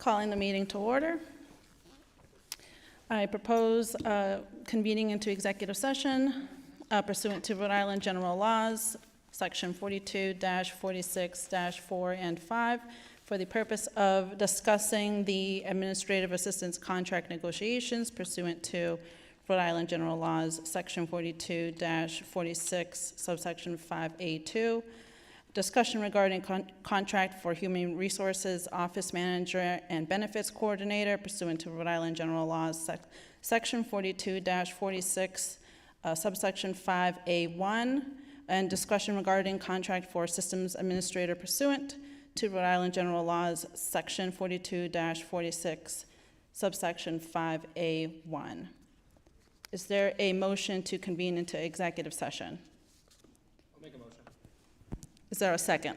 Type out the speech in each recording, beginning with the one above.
Calling the meeting to order. I propose convening into executive session pursuant to Rhode Island General Laws, Section 42-46-4 and 5, for the purpose of discussing the administrative assistance contract negotiations pursuant to Rhode Island General Laws, Section 42-46, subsection 5A2, discussion regarding contract for human resources office manager and benefits coordinator pursuant to Rhode Island General Laws, Section 42-46, subsection 5A1, and discussion regarding contract for systems administrator pursuant to Rhode Island General Laws, Section 42-46, subsection 5A1. Is there a motion to convene into executive session? I'll make a motion. Is there a second?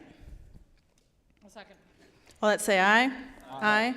A second. Well, let's say aye. Aye.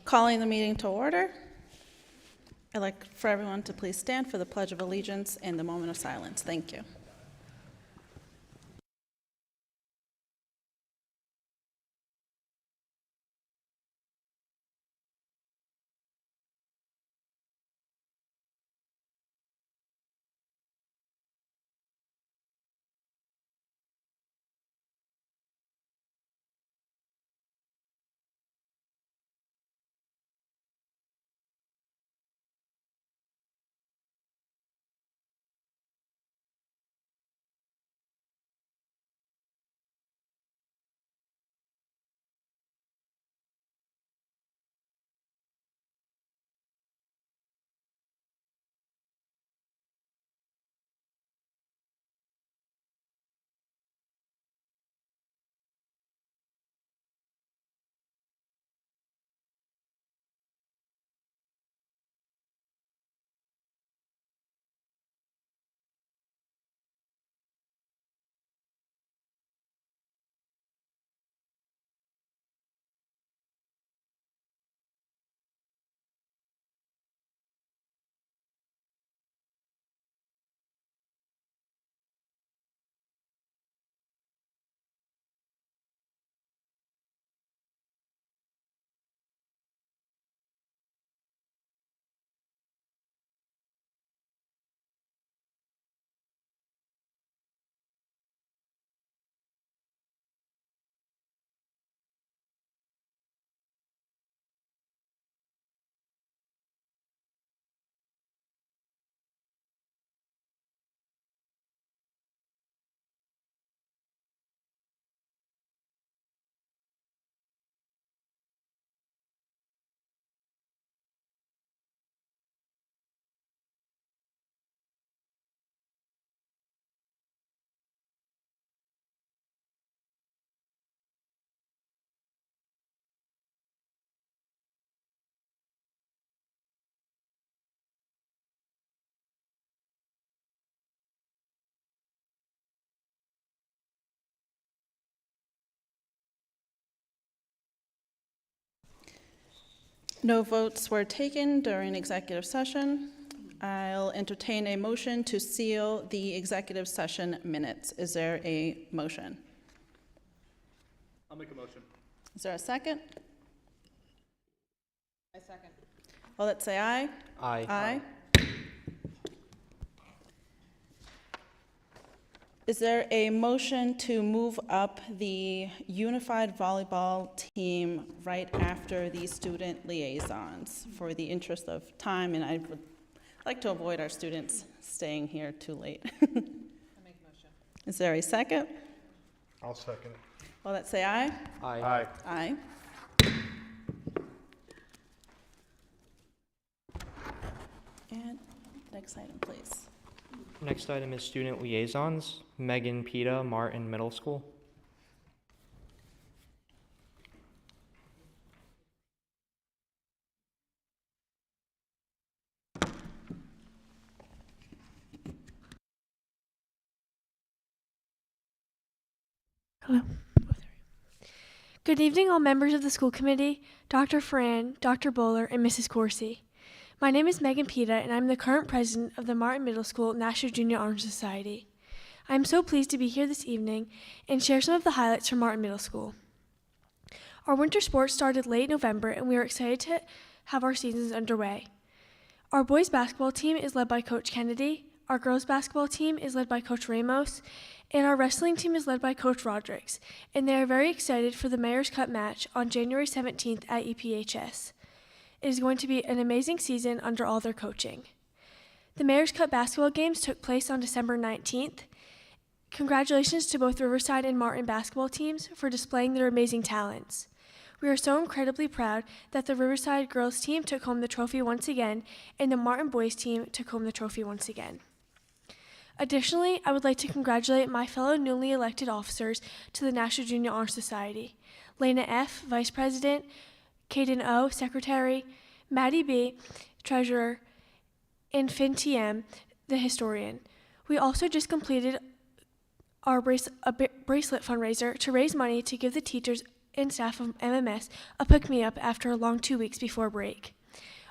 Calling the meeting to order. I'd like for everyone to please stand for the Pledge of Allegiance and the moment of silence. Thank you. No votes were taken during executive session. I'll entertain a motion to seal the executive session minutes. Is there a motion? I'll make a motion. Is there a second? I second. All that say aye. Aye. Aye. Is there a motion to move up the unified volleyball team right after the student liaisons for the interest of time? And I would like to avoid our students staying here too late. I make a motion. Is there a second? I'll second it. All that say aye. Aye. Aye. And next item, please. Next item is student liaisons. Megan Pita, Martin Middle School. Hello. Good evening, all members of the school committee, Dr. Fran, Dr. Bowler, and Mrs. Corsi. My name is Megan Pita, and I'm the current president of the Martin Middle School National Junior Honor Society. I am so pleased to be here this evening and share some of the highlights from Martin Middle School. Our winter sports started late November, and we are excited to have our seasons underway. Our boys basketball team is led by Coach Kennedy, our girls basketball team is led by Coach Ramos, and our wrestling team is led by Coach Rodrigues, and they are very excited for the Mayor's Cup match on January 17th at EPHS. It is going to be an amazing season under all their coaching. The Mayor's Cup basketball games took place on December 19th. Congratulations to both Riverside and Martin basketball teams for displaying their amazing talents. We are so incredibly proud that the Riverside girls team took home the trophy once again, and the Martin boys team took home the trophy once again. Additionally, I would like to congratulate my fellow newly elected officers to the National Junior Honor Society: Lena F., Vice President; Kaden O., Secretary; Maddie B., Treasurer; and Finn T.M., the Historian. We also just completed our bracelet fundraiser to raise money to give the teachers and staff of MMS a pick-me-up after a long 2 weeks before break.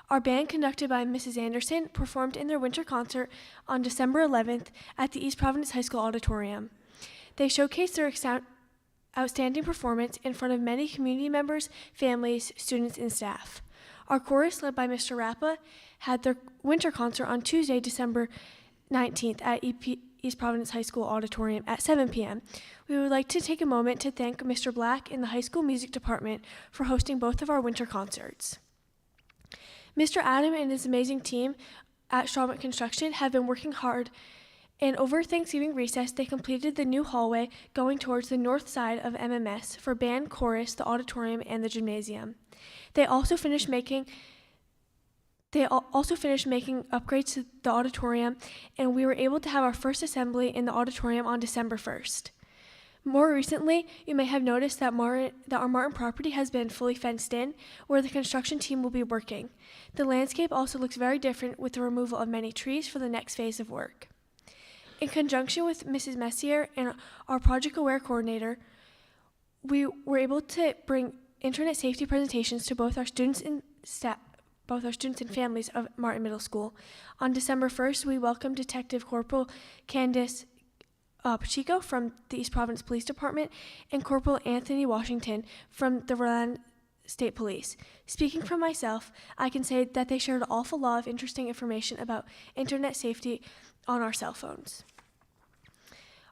Our band, conducted by Mrs. Anderson, performed in their winter concert on December 11th at the East Providence High School auditorium. They showcased their outstanding performance in front of many community members, families, students, and staff. Our chorus, led by Mr. Rappa, had their winter concert on Tuesday, December 19th at East Providence High School auditorium at 7 p.m. We would like to take a moment to thank Mr. Black and the high school music department for hosting both of our winter concerts. Mr. Adam and his amazing team at Strawman Construction have been working hard, and over Thanksgiving recess, they completed the new hallway going towards the north side of MMS for band, chorus, the auditorium, and the gymnasium. They also finished making upgrades to the auditorium, and we were able to have our first assembly in the auditorium on December 1st. More recently, you may have noticed that our Martin property has been fully fenced in, where the construction team will be working. The landscape also looks very different with the removal of many trees for the next phase of work. In conjunction with Mrs. Messier and our Project Aware coordinator, we were able to bring internet safety presentations to both our students and families of Martin Middle School. On December 1st, we welcomed Detective Corporal Candace Pacheco from the East Providence Police Department and Corporal Anthony Washington from the Rhode Island State Police. Speaking for myself, I can say that they shared an awful lot of interesting information about internet safety on our cell phones.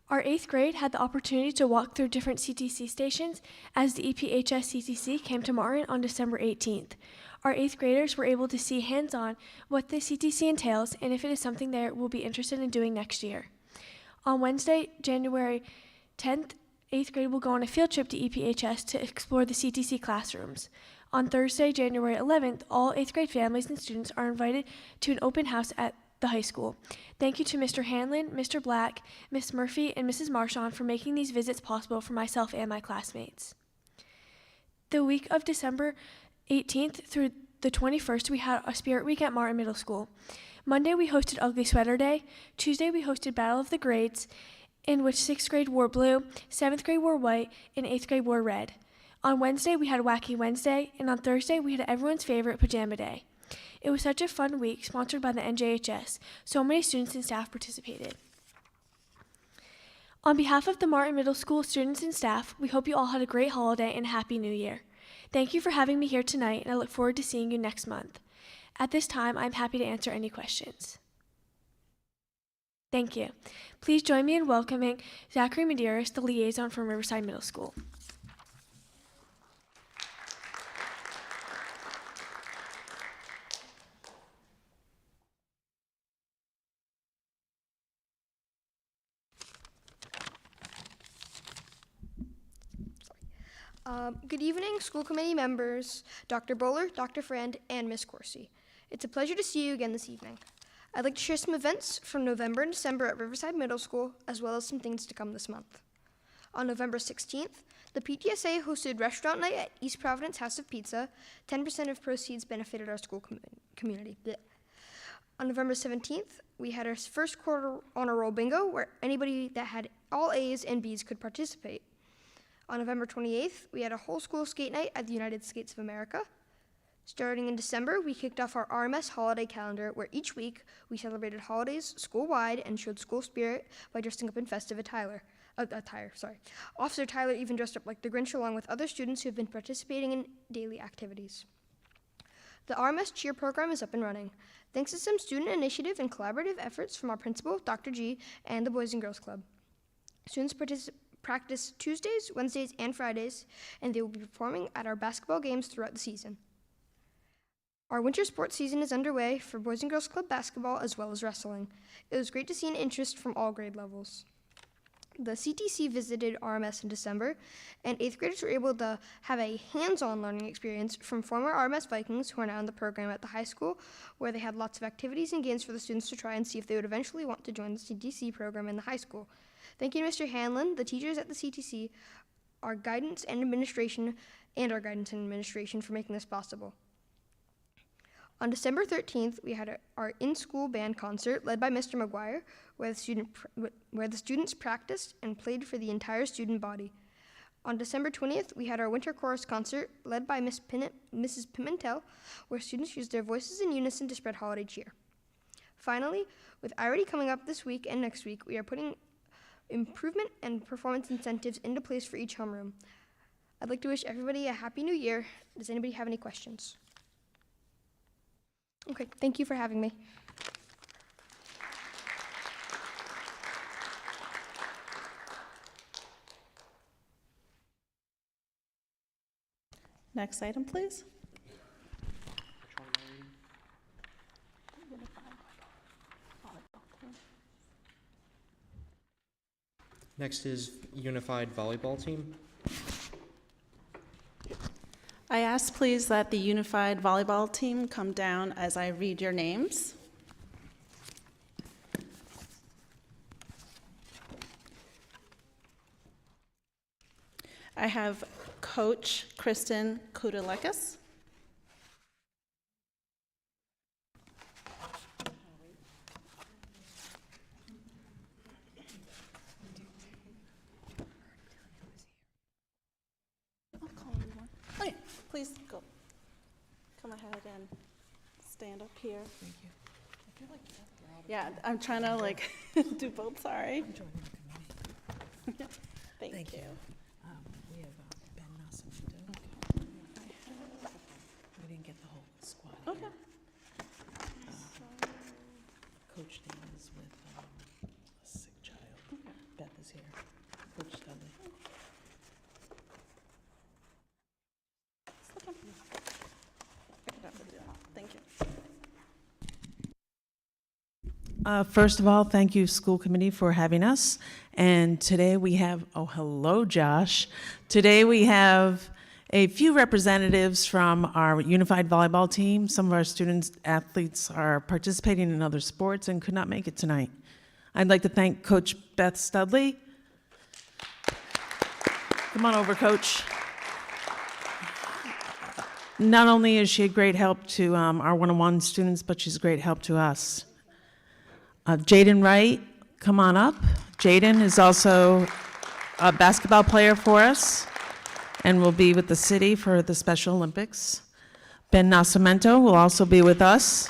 Our 8th grade had the opportunity to walk through different CTC stations as the EPHS CTC came to Martin on December 18th. Our 8th graders were able to see hands-on what the CTC entails and if it is something they will be interested in doing next year. On Wednesday, January 10th, 8th grade will go on a field trip to EPHS to explore the CTC classrooms. On Thursday, January 11th, all 8th grade families and students are invited to an open house at the high school. Thank you to Mr. Hanlon, Mr. Black, Miss Murphy, and Mrs. Marchand for making these visits possible for myself and my classmates. The week of December 18th through the 21st, we had a Spirit Week at Martin Middle School. Monday, we hosted Ugly Sweater Day. Tuesday, we hosted Battle of the Grades, in which 6th grade wore blue, 7th grade wore white, and 8th grade wore red. On Wednesday, we had Wacky Wednesday, and on Thursday, we had everyone's favorite Pajama Day. It was such a fun week, sponsored by the NJHS. So many students and staff participated. On behalf of the Martin Middle School students and staff, we hope you all had a great holiday and a Happy New Year. Thank you for having me here tonight, and I look forward to seeing you next month. At this time, I'm happy to answer any questions. Thank you. Please join me in welcoming Zachary Medeiros, the liaison from Riverside Middle School. Good evening, school committee members, Dr. Bowler, Dr. Frand, and Miss Corsi. It's a pleasure to see you again this evening. I'd like to share some events from November and December at Riverside Middle School, as well as some things to come this month. On November 16th, the PTSA hosted restaurant night at East Providence House of Pizza. 10% of proceeds benefited our school community. Blech. On November 17th, we had our first quarter honor roll bingo, where anybody that had all A's and B's could participate. On November 28th, we had a whole school skate night at the United States of America. Starting in December, we kicked off our RMS holiday calendar, where each week we celebrated holidays school-wide and showed school spirit by dressing up in festive attire. Officer Tyler even dressed up like the Grinch along with other students who have been participating in daily activities. The RMS cheer program is up and running, thanks to some student initiative and collaborative efforts from our principal, Dr. G, and the Boys and Girls Club. Students practice Tuesdays, Wednesdays, and Fridays, and they will be performing at our basketball games throughout the season. Our winter sports season is underway for Boys and Girls Club basketball as well as wrestling. It was great to see an interest from all grade levels. The CTC visited RMS in December, and 8th graders were able to have a hands-on learning experience from former RMS Vikings who are now in the program at the high school, where they had lots of activities and games for the students to try and see if they would eventually want to join the CTC program in the high school. Thank you to Mr. Hanlon, the teachers at the CTC, our guidance and administration for making this possible. On December 13th, we had our in-school band concert led by Mr. McGuire, where the students practiced and played for the entire student body. On December 20th, we had our winter chorus concert led by Mrs. Pimentel, where students used their voices in unison to spread holiday cheer. Finally, with IRD coming up this week and next week, we are putting improvement and performance incentives into place for each homeroom. I'd like to wish everybody a happy new year. Does anybody have any questions? Okay, thank you for having me. Next item, please. Next is unified volleyball team. I ask please that the unified volleyball team come down as I read your names. I have Coach Kristen Kudalekis. I'll call everyone. Oh, yeah, please go. Come ahead and stand up here. Thank you. I feel like Yeah, I'm trying to like do both, sorry. I'm joining the committee. Thank you. We have Ben Nascimento. We didn't get the whole squad here. Okay. Coach Dan is with a sick child. Beth is here. Coach Dudley. Thank you. First of all, thank you, school committee, for having us. And today we have, oh, hello, Josh. Today we have a few representatives from our unified volleyball team. Some of our students, athletes are participating in other sports and could not make it tonight. I'd like to thank Coach Beth Studley. Come on over, Coach. Not only is she a great help to our one-on-one students, but she's a great help to us. Jaden Wright, come on up. Jaden is also a basketball player for us and will be with the city for the Special Olympics. Ben Nascimento will also be with us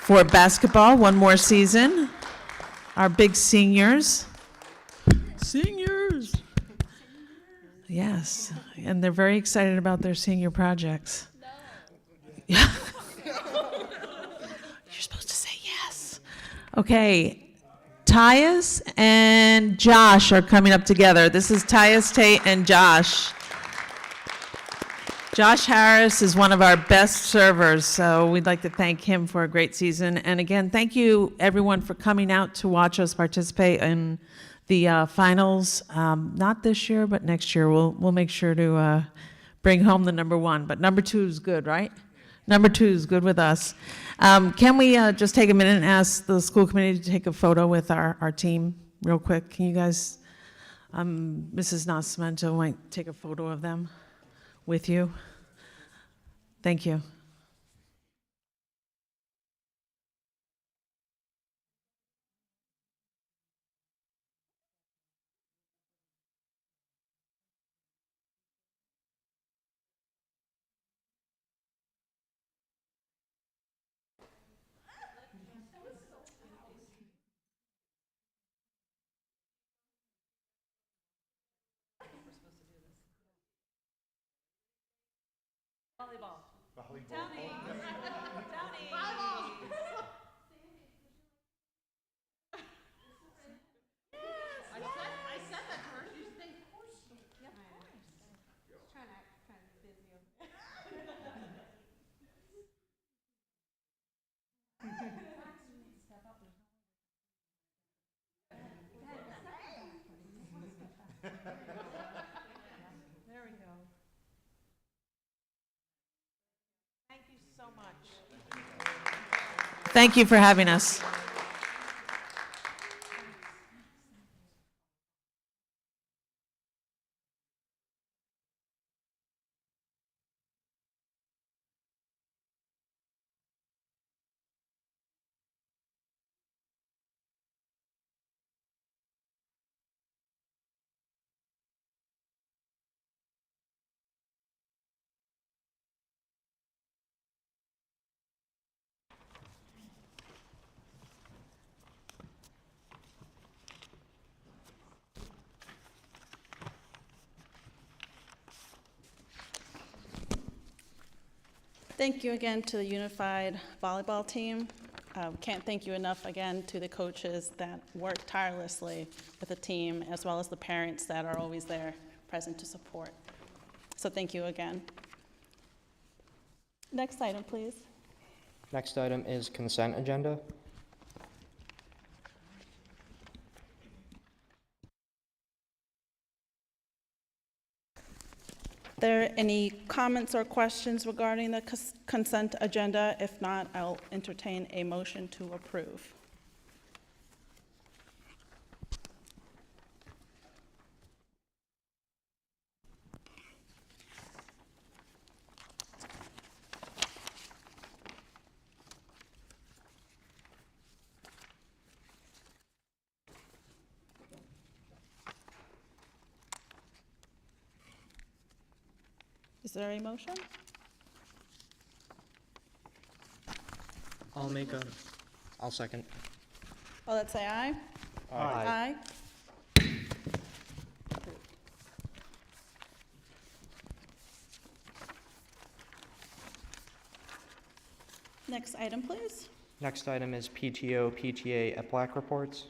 for basketball one more season. Our big seniors. Seniors! Yes, and they're very excited about their senior projects. No. You're supposed to say yes. Okay, Tyus and Josh are coming up together. This is Tyus Tate and Josh. Josh Harris is one of our best servers, so we'd like to thank him for a great season. And again, thank you everyone for coming out to watch us participate in the finals. Not this year, but next year. We'll make sure to bring home the number one. But number two is good, right? Number two is good with us. Can we just take a minute and ask the school committee to take a photo with our team real quick? Can you guys, Mrs. Nascimento might take a photo of them with you. Thank you. There we go. Thank you so much. Thank you for having us. Thank you again to the unified volleyball team. Can't thank you enough again to the coaches that work tirelessly with the team, as well as the parents that are always there present to support. So thank you again. Next item, please. Next item is consent agenda. There any comments or questions regarding the consent agenda? If not, I'll entertain a motion to approve. Is there a motion? I'll second. All that say aye? Aye. Next item, please. Next item is PTO, PTA EPLAC reports.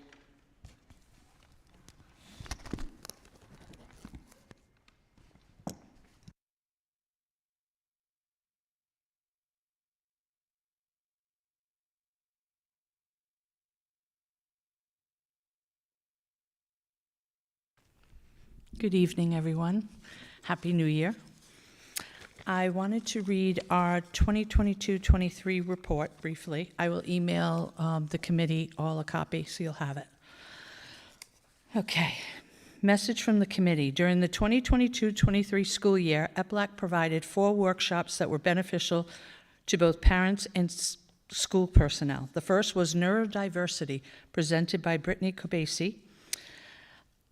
Good evening, everyone. Happy New Year. I wanted to read our 2022-23 report briefly. I will email the committee all a copy, so you'll have it. Okay. Message from the committee. During the 2022-23 school year, EPLAC provided 4 workshops that were beneficial to both parents and school personnel. The first was neurodiversity, presented by Brittany Kobasi,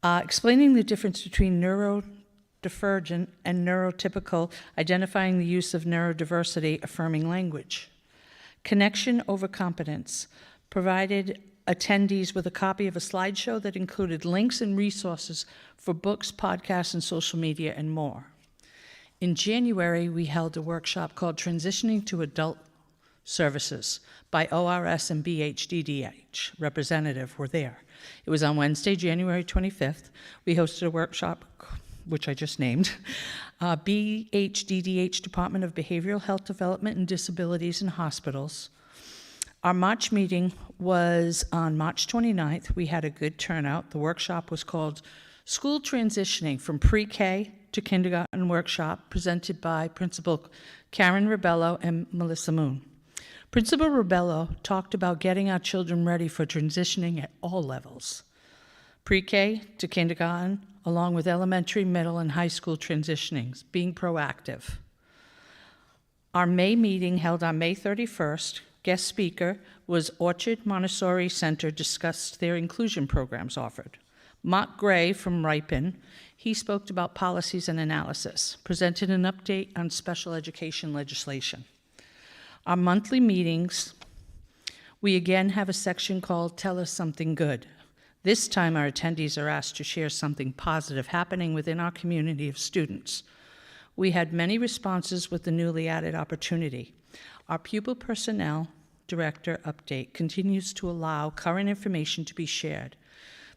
explaining the difference between neurodivergent and neurotypical, identifying the use of neurodiversity, affirming language. Connection over competence, provided attendees with a copy of a slideshow that included links and resources for books, podcasts, and social media, and more. In January, we held a workshop called Transitioning to Adult Services by ORS and BHDDH. Representative were there. It was on Wednesday, January 25th. We hosted a workshop, which I just named, BHDDH, Department of Behavioral Health Development and Disabilities in Hospitals. Our March meeting was on March 29th. We had a good turnout. The workshop was called School Transitioning from Pre-K to Kindergarten Workshop, presented by Principal Karen Ribello and Melissa Moon. Principal Ribello talked about getting our children ready for transitioning at all levels, pre-K to kindergarten, along with elementary, middle, and high school transitionings, being proactive. Our May meeting held on May 31st. Guest speaker was Orchard Montessori Center, discussed their inclusion programs offered. Mark Gray from Ripon, he spoke about policies and analysis, presented an update on special education legislation. Our monthly meetings, we again have a section called Tell Us Something Good. This time our attendees are asked to share something positive happening within our community of students. We had many responses with the newly added opportunity. Our pupil personnel director update continues to allow current information to be shared.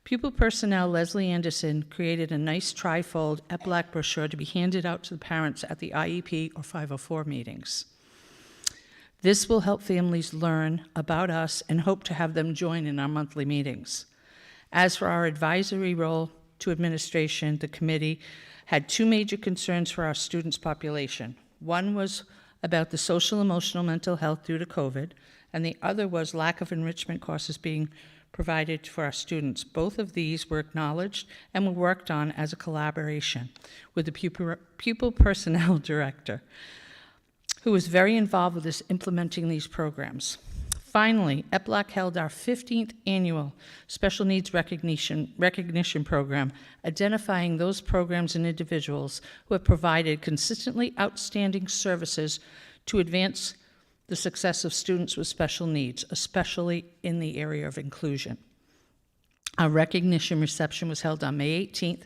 Pupil personnel Leslie Anderson created a nice trifold EPLAC brochure to be handed out to the parents at the IEP or 504 meetings. This will help families learn about us and hope to have them join in our monthly meetings. As for our advisory role to administration, the committee had 2 major concerns for our students' population. One was about the social, emotional, mental health due to COVID, and the other was lack of enrichment courses being provided for our students. Both of these were acknowledged and were worked on as a collaboration with the pupil personnel director, who was very involved with us implementing these programs. Finally, EPLAC held our 15th annual Special Needs Recognition Program, identifying those programs and individuals who have provided consistently outstanding services to advance the success of students with special needs, especially in the area of inclusion. Our recognition reception was held on May 18th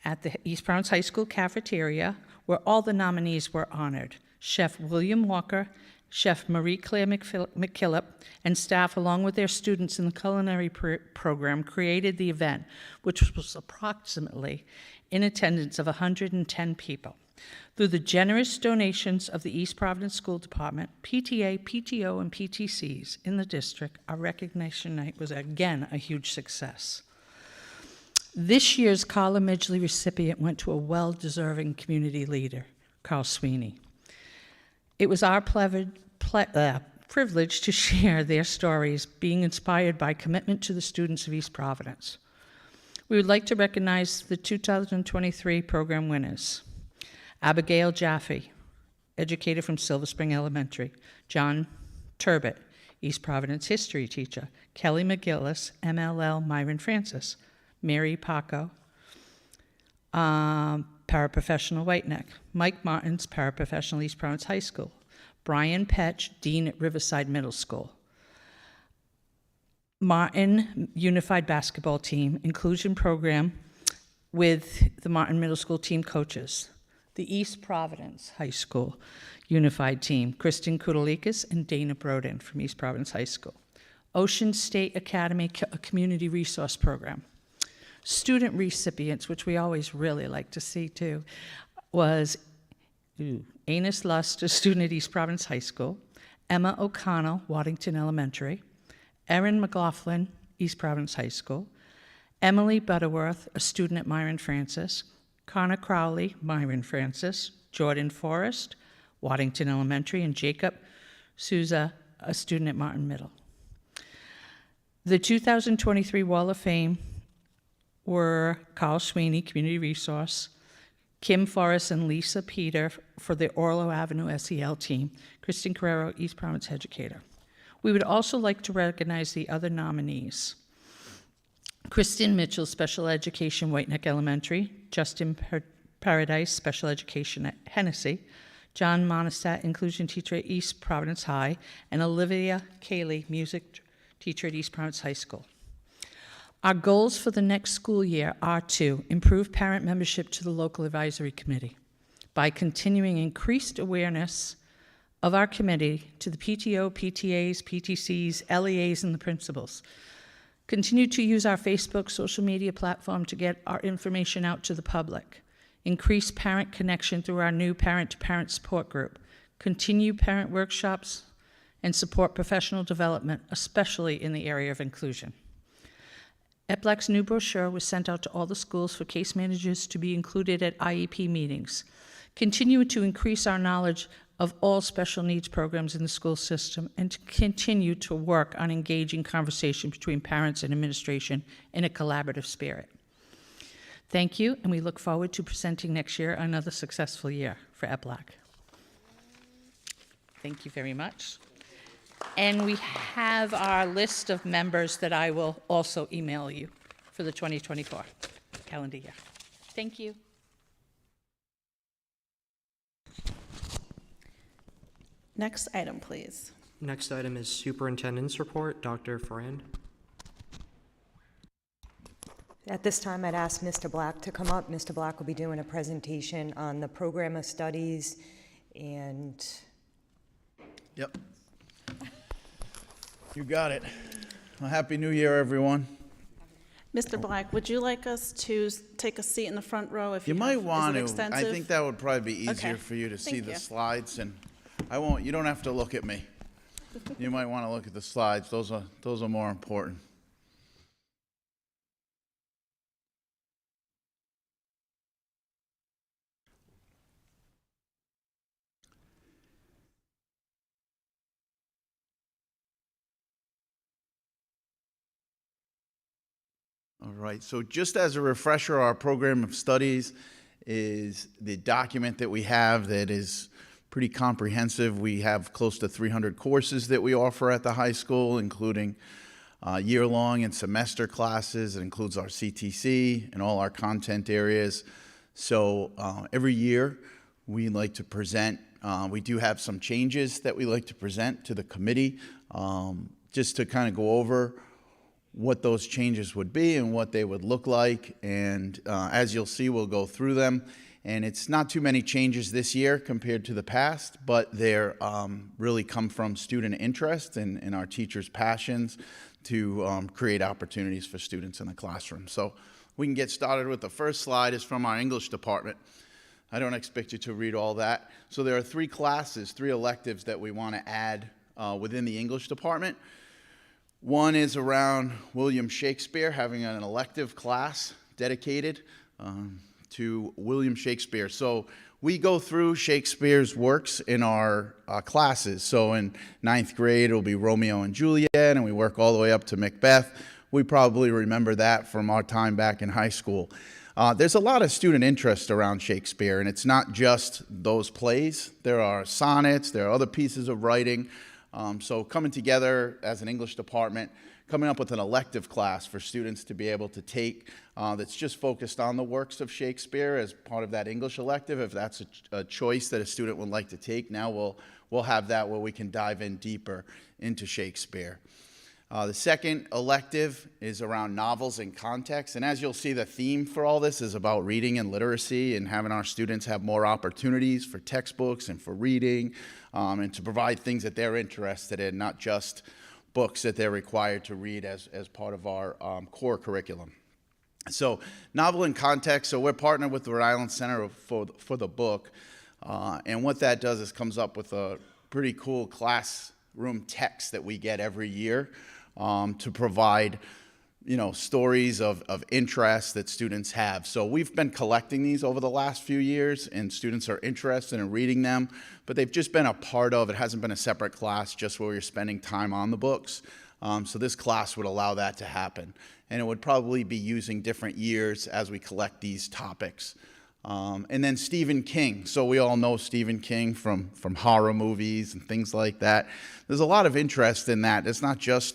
at the East Providence High School cafeteria, where all the nominees were honored. Chef William Walker, Chef Marie Claire McKillop, and staff, along with their students in the culinary program, created the event, which was approximately in attendance of 110 people. Through the generous donations of the East Providence School Department, PTA, PTO, and PTCs in the district, our recognition night was again a huge success. This year's Carla Midgley recipient went to a well-deserving community leader, Carl Sweeney. It was our privilege to share their stories, being inspired by commitment to the students of East Providence. We would like to recognize the 2023 program winners. Abigail Jaffe, educator from Silver Spring Elementary. John Turbot, East Providence history teacher. Kelly McGillis, MLL Myron Francis. Mary Paco, paraprofessional White Neck. Mike Martins, paraprofessional East Providence High School. Brian Petch, dean at Riverside Middle School. Martin Unified Basketball Team, inclusion program with the Martin Middle School team coaches. The East Providence High School Unified Team, Kristen Kudalikas and Dana Broden from East Providence High School. Ocean State Academy Community Resource Program. Student recipients, which we always really like to see too, was Anus Lust, a student at East Providence High School. Emma O'Connell, Waddington Elementary. Erin McLaughlin, East Providence High School. Emily Butterworth, a student at Myron Francis. Connor Crowley, Myron Francis. Jordan Forrest, Waddington Elementary. And Jacob Souza, a student at Martin Middle. The 2023 Wall of Fame were Carl Sweeney, Community Resource, Kim Forrest and Lisa Peter for the Orlo Avenue SEL team, Kristen Carrero, East Providence educator. We would also like to recognize the other nominees. Kristen Mitchell, Special Education, White Neck Elementary. Justin Paradise, Special Education at Hennessy. John Monistat, Inclusion Teacher at East Providence High. And Olivia Cayley, Music Teacher at East Providence High School. Our goals for the next school year are to improve parent membership to the local advisory committee by continuing increased awareness of our committee to the PTO, PTAs, PTCs, LEAs, and the principals. Continue to use our Facebook social media platform to get our information out to the public. Increase parent connection through our new parent-to-parent support group. Continue parent workshops and support professional development, especially in the area of inclusion. EPLAC's new brochure was sent out to all the schools for case managers to be included at IEP meetings. Continue to increase our knowledge of all special needs programs in the school system and to continue to work on engaging conversation between parents and administration in a collaborative spirit. Thank you, and we look forward to presenting next year another successful year for EPLAC. Thank you very much. And we have our list of members that I will also email you for the 2024 calendar year. Thank you. Next item, please. Next item is Superintendent's Report. Dr. Ferrand. At this time, I'd ask Mr. Black to come up. Mr. Black will be doing a presentation on the program of studies and... Yep. You got it. Well, Happy New Year, everyone. Mr. Black, would you like us to take a seat in the front row if You you might have, want is it to. I extensive? think that would probably be easier Okay. for you to see Thank the you. slides, and I won't. You don't have to look at me. You might want to look at the slides. Those are more important. All right, so just as a refresher, our program of studies is the document that we have that is pretty comprehensive. We have close to 300 courses that we offer at the high school, including year-long and semester classes. It includes our CTC and all our content areas. So every year we like to present. We do have some changes that we like to present to the committee just to kind of go over what those changes would be and what they would look like. And as you'll see, we'll go through them. And it's not too many changes this year compared to the past, but they're really come from student interest and our teachers' passions to create opportunities for students in the classroom. So we can get started with the first slide. Is from our English department. I don't expect you to read all that. So there are 3 classes, 3 electives that we want to add within the English department. One is around William Shakespeare, having an elective class dedicated to William Shakespeare. So we go through Shakespeare's works in our classes. So in 9th grade, it'll be Romeo and Juliet, and we work all the way up to Macbeth. We probably remember that from our time back in high school. There's a lot of student interest around Shakespeare, and it's not just those plays. There are sonnets, there are other pieces of writing. So coming together as an English department, coming up with an elective class for students to be able to take that's just focused on the works of Shakespeare as part of that English elective. If that's a choice that a student would like to take, now we'll have that where we can dive in deeper into Shakespeare. The second elective is around novels and context, and as you'll see, the theme for all this is about reading and literacy and having our students have more opportunities for textbooks and for reading and to provide things that they're interested in, not just books that they're required to read as part of our core curriculum. So novel and context, so we're partnered with the Rhode Island Center for the book, and what that does is comes up with a pretty cool classroom text that we get every year to provide, stories of interest that students have. So we've been collecting these over the last few years, and students are interested in reading them, but they've just been a part of, it hasn't been a separate class just where you're spending time on the books. So this class would allow that to happen. And it would probably be using different years as we collect these topics. And then Stephen King. So we all know Stephen King from horror movies and things like that. There's a lot of interest in that. It's not just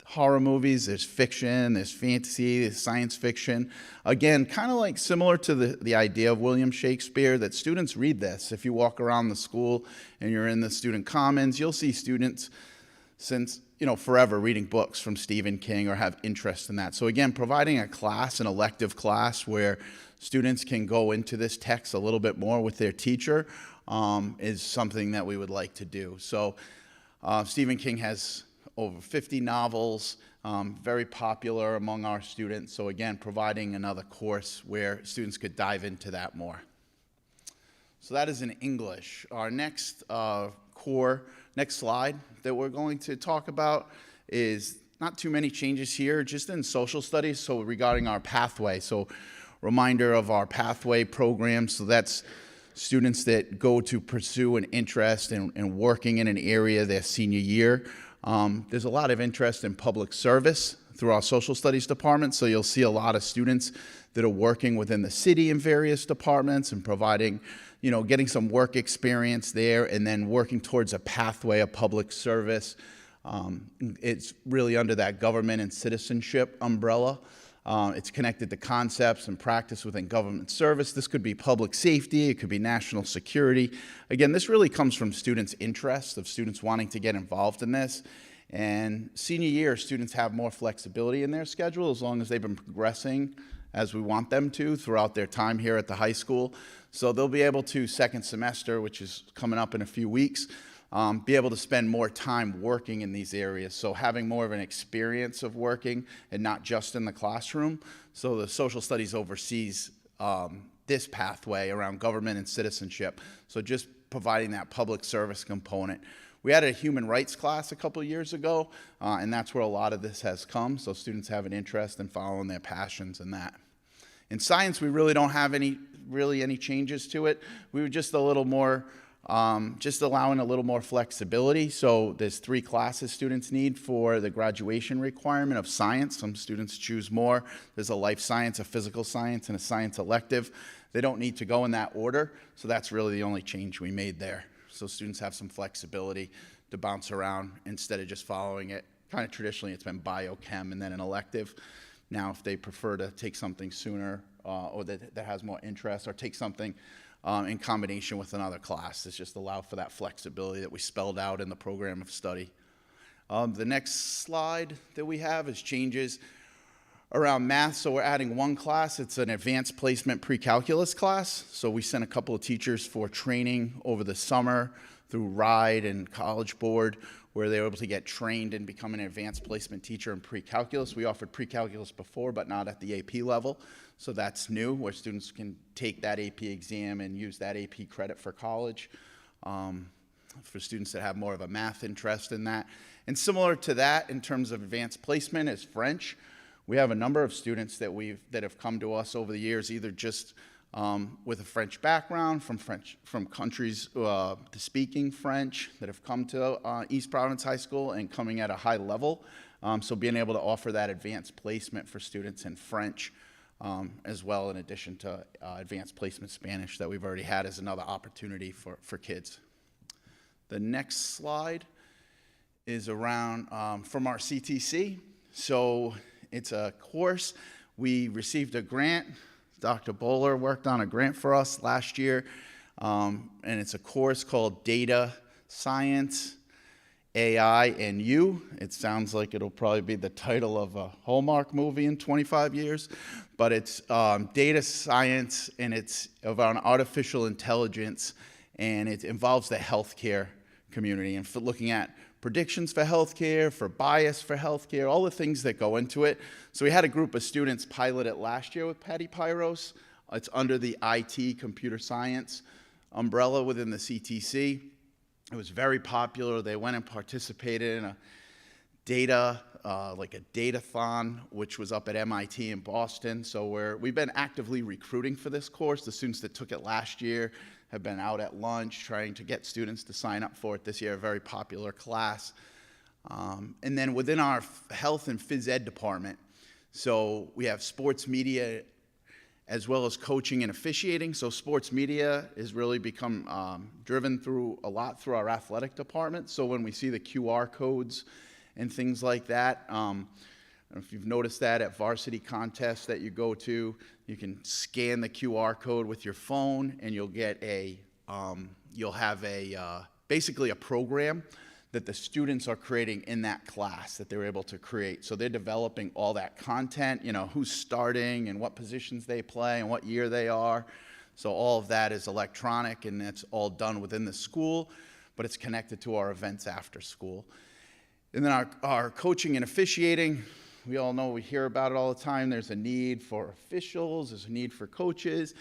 horror movies, there's fiction, there's fantasy, there's science fiction. Again, kind of like similar to the idea of William Shakespeare, that students read this. If you walk around the school and you're in the student commons, you'll see students since, forever reading books from Stephen King or have interest in that. So again, providing a class, an elective class where students can go into this text a little bit more with their teacher is something that we would like to do. So Stephen King has over 50 novels, very popular among our students. So again, providing another course where students could dive into that more. So that is in English. Our next next slide that we're going to talk about is not too many changes here, just in social studies. So regarding our pathway. So reminder of our pathway program. So that's students that go to pursue an interest in working in an area their senior year. There's a lot of interest in public service through our social studies department, so you'll see a lot of students that are working within the city in various departments and providing, getting some work experience there and then working towards a pathway of public service. It's really under that government and citizenship umbrella. It's connected to concepts and practice within government service. This could be public safety, it could be national security. Again, this really comes from students' interest, of students wanting to get involved in this. And senior year, students have more flexibility in their schedule as long as they've been progressing as we want them to throughout their time here at the high school. So they'll be able to, second semester, which is coming up in a few weeks, be able to spend more time working in these areas. So having more of an experience of working and not just in the classroom. So the social studies oversees this pathway around government and citizenship. So just providing that public service component. We had a human rights class a couple years ago, and that's where a lot of this has come. So students have an interest in following their passions in that. In science, we really don't have any changes to it. We were just a little more, just allowing a little more flexibility. So there's 3 classes students need for the graduation requirement of science. Some students choose more. There's a life science, a physical science, and a science elective. They don't need to go in that order, so that's really the only change we made there. So students have some flexibility to bounce around instead of just following it. Kind of traditionally, it's been biochem and then an elective. Now, if they prefer to take something sooner or that has more interest, or take something in combination with another class, it's just allow for that flexibility that we spelled out in the program of study. The next slide that we have is changes around math, so we're adding one class. It's an advanced placement pre-calculus class. So we sent a couple of teachers for training over the summer through RIDE and College Board, where they were able to get trained and become an advanced placement teacher in pre-calculus. We offered pre-calculus before, but not at the AP level. So that's new, where students can take that AP exam and use that AP credit for college. For students that have more of a math interest in that. And similar to that, in terms of advanced placement, is French. We have a number of students that have come to us over the years, either just with a French background, from countries speaking French, that have come to East Providence High School and coming at a high level. So being able to offer that advanced placement for students in French as well, in addition to advanced placement Spanish that we've already had, as another opportunity for kids. The next slide is around from our CTC. So it's a course. We received a grant. Dr. Bowler worked on a grant for us last year, and it's a course called Data Science, AI, and You. It sounds like it'll probably be the title of a Hallmark movie in 25 years, but it's data science, and it's about artificial intelligence, and it involves the healthcare community, and for looking at predictions for healthcare, for bias for healthcare, all the things that go into it. So we had a group of students pilot it last year with Patty Pyros. It's under the IT, computer science umbrella within the CTC. It was very popular. They went and participated in a data, like a datathon, which was up at MIT in Boston. So we've been actively recruiting for this course. The students that took it last year have been out at lunch trying to get students to sign up for it this year, a very popular class. And then within our health and phys ed department, so we have sports media as well as coaching and officiating. So sports media has really become driven through our athletic department. So when we see the QR codes and things like that, I don't know if you've noticed that at varsity contests that you go to, you can scan the QR code with your phone, and you'll get basically a program that the students are creating in that class that they're able to create. So they're developing all that content, who's starting and what positions they play and what year they are. So all of that is electronic, and it's all done within the school, but it's connected to our events after school. And then our coaching and officiating, we all know, we hear about it all the time. There's a need for officials, there's a need for coaches,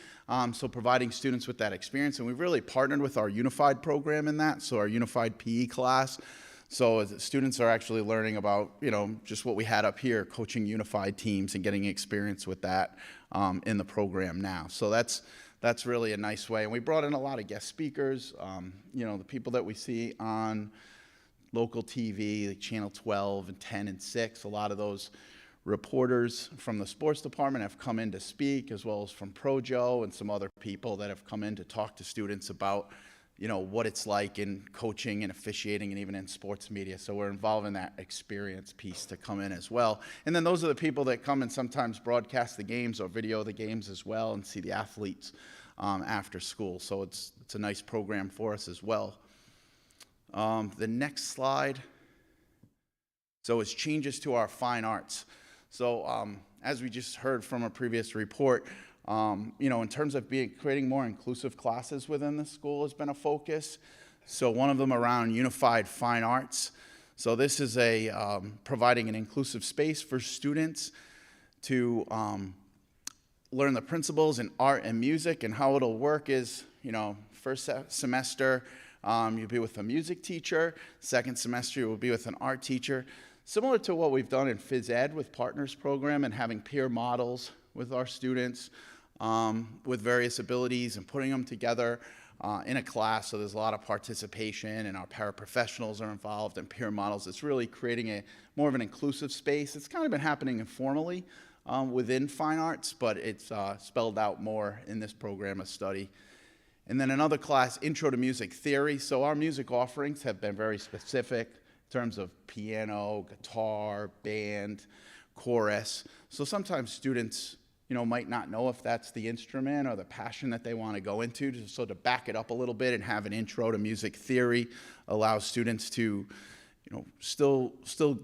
so providing students with that experience. And we've really partnered with our unified program in that, so our unified PE class. So as students are actually learning about, just what we had up here, coaching unified teams and getting experience with that in the program now. So that's really a nice way. And we brought in a lot of guest speakers, the people that we see on local TV, like Channel 12 and 10 and 6, a lot of those reporters from the sports department have come in to speak, as well as from Projo and some other people that have come in to talk to students about, what it's like in coaching and officiating and even in sports media. So we're involving that experience piece to come in as well. And then those are the people that come and sometimes broadcast the games or video the games as well and see the athletes after school. So it's a nice program for us as well. The next slide. So it's changes to our fine arts. So as we just heard from a previous report, in terms of creating more inclusive classes within the school has been a focus. So one of them around unified fine arts. So this is providing an inclusive space for students to learn the principles in art and music, and how it'll work is, first semester, you'll be with a music teacher. Second semester, you'll be with an art teacher. Similar to what we've done in phys ed with Partners Program and having peer models with our students with various abilities and putting them together in a class. So there's a lot of participation, and our paraprofessionals are involved and peer models. It's really creating more of an inclusive space. It's kind of been happening informally within fine arts, but it's spelled out more in this program of study. And then another class, Intro to Music Theory. So our music offerings have been very specific in terms of piano, guitar, band, chorus. So sometimes students, might not know if that's the instrument or the passion that they want to go into. So to back it up a little bit and have an Intro to Music Theory allows students to, still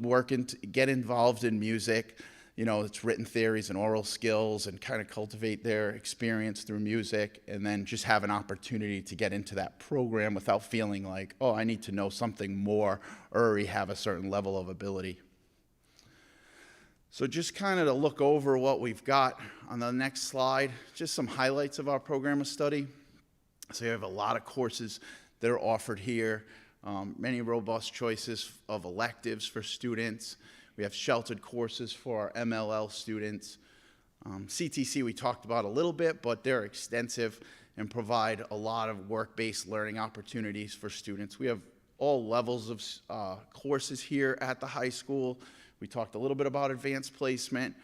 work and get involved in music, it's written theories and oral skills and kind of cultivate their experience through music, and then just have an opportunity to get into that program without feeling like, oh, I need to know something more or already have a certain level of ability. So just kind of to look over what we've got on the next slide, just some highlights of our program of study. So you have a lot of courses that are offered here, many robust choices of electives for students. We have sheltered courses for our MLL students. CTC we talked about a little bit, but they're extensive and provide a lot of work-based learning opportunities for students. We have all levels of courses here at the high school. We talked a little bit about advanced placement.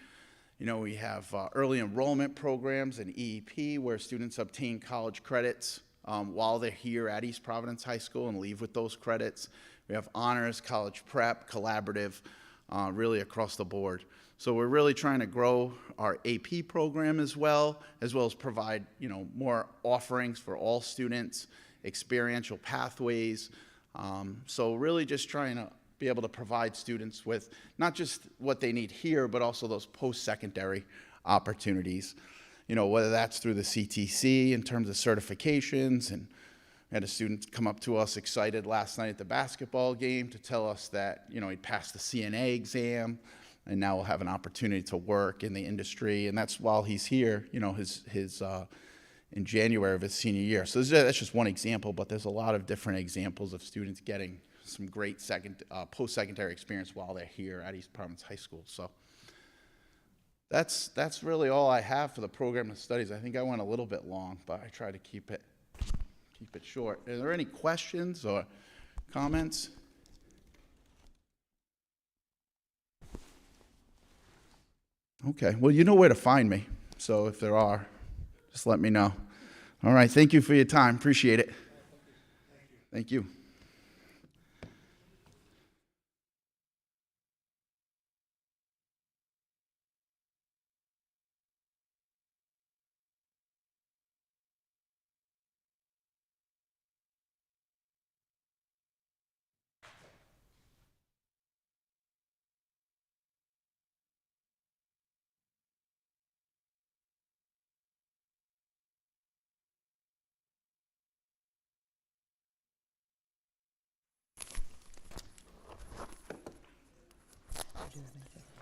We have early enrollment programs and EEP where students obtain college credits while they're here at East Providence High School and leave with those credits. We have honors, college prep, collaborative, really across the board. So we're really trying to grow our AP program as well as provide, more offerings for all students, experiential pathways. So really just trying to be able to provide students with not just what they need here, but also those post-secondary opportunities, whether that's through the CTC in terms of certifications. And we had a student come up to us excited last night at the basketball game to tell us that, he passed the CNA exam and now will have an opportunity to work in the industry. And that's while he's here, his in January of his senior year. So that's just one example, but there's a lot of different examples of students getting some great post-secondary experience while they're here at East Providence High School. So that's really all I have for the program of studies. I think I went a little bit long, but I try to keep it short. Are there any questions or comments? Okay, well, you know where to find me. So if there are, just let me know. All right, thank you for your time. Appreciate it. Thank you.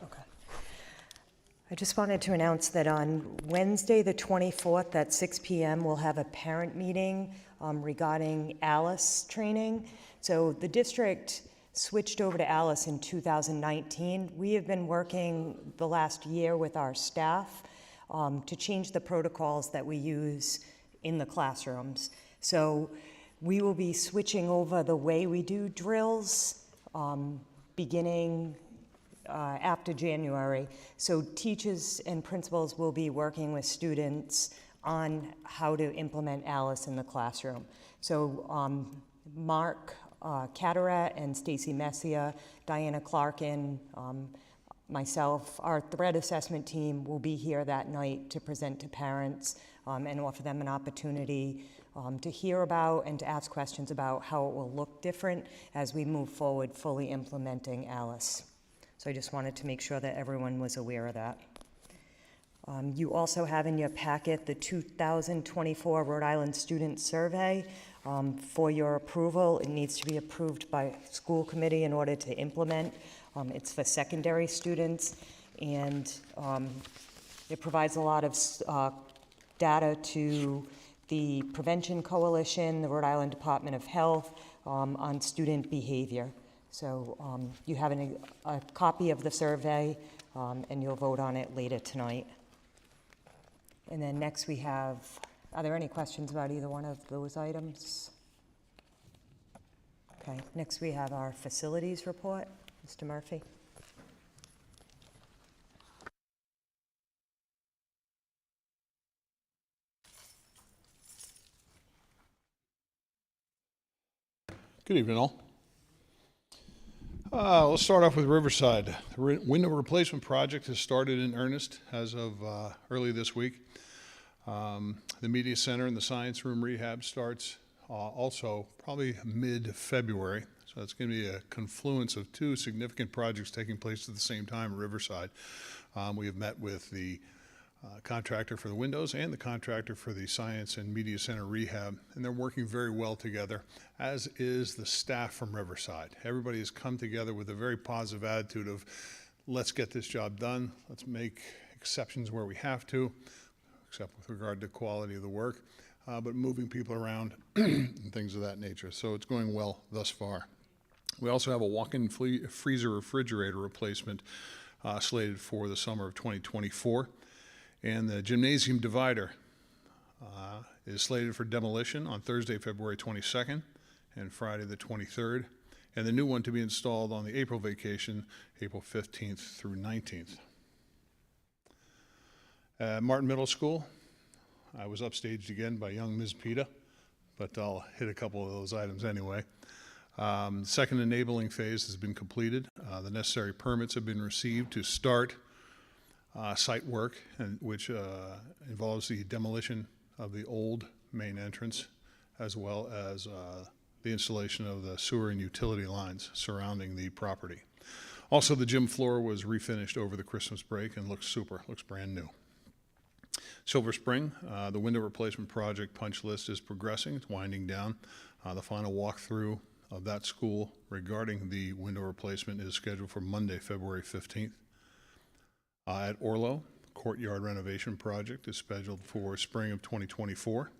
Okay. I just wanted to announce that on Wednesday, the 24th at 6 p.m., we'll have a parent meeting regarding ALICE training. So the district switched over to ALICE in 2019. We have been working the last year with our staff to change the protocols that we use in the classrooms. So we will be switching over the way we do drills beginning after January. So teachers and principals will be working with students on how to implement ALICE in the classroom. So Mark Catarat and Stacy Messia, Diana Clarkin, myself, our threat assessment team will be here that night to present to parents and offer them an opportunity to hear about and to ask questions about how it will look different as we move forward fully implementing ALICE. So I just wanted to make sure that everyone was aware of that. You also have in your packet the 2024 Rhode Island Student Survey for your approval. It needs to be approved by school committee in order to implement. It's for secondary students, and it provides a lot of data to the Prevention Coalition, the Rhode Island Department of Health, on student behavior. So you have a copy of the survey, and you'll vote on it later tonight. And then next we have, are there any questions about either one of those items? Okay, next we have our facilities report. Mr. Murphy. Good evening, all. Let's start off with Riverside. The window replacement project has started in earnest as of early this week. The media center and the science room rehab starts also probably mid-February. So it's going to be a confluence of two significant projects taking place at the same time at Riverside. We have met with the contractor for the windows and the contractor for the Science and Media Center rehab, and they're working very well together, as is the staff from Riverside. Everybody has come together with a very positive attitude of, let's get this job done, let's make exceptions where we have to, except with regard to quality of the work, but moving people around and things of that nature. So it's going well thus far. We also have a walk-in freezer refrigerator replacement slated for the summer of 2024. And the gymnasium divider is slated for demolition on Thursday, February 22nd and Friday the 23rd. And the new one to be installed on the April vacation, April 15th through 19th. Martin Middle School, I was upstaged again by young Ms. Peta, but I'll hit a couple of those items anyway. Second enabling phase has been completed. The necessary permits have been received to start site work, which involves the demolition of the old main entrance, as well as the installation of the sewer and utility lines surrounding the property. Also, the gym floor was refinished over the Christmas break and looks super, looks brand new. Silver Spring, the window replacement project punch list is progressing. It's winding down. The final walkthrough of that school regarding the window replacement is scheduled for Monday, February 15th. At Orlo, courtyard renovation project is scheduled for spring of 2024.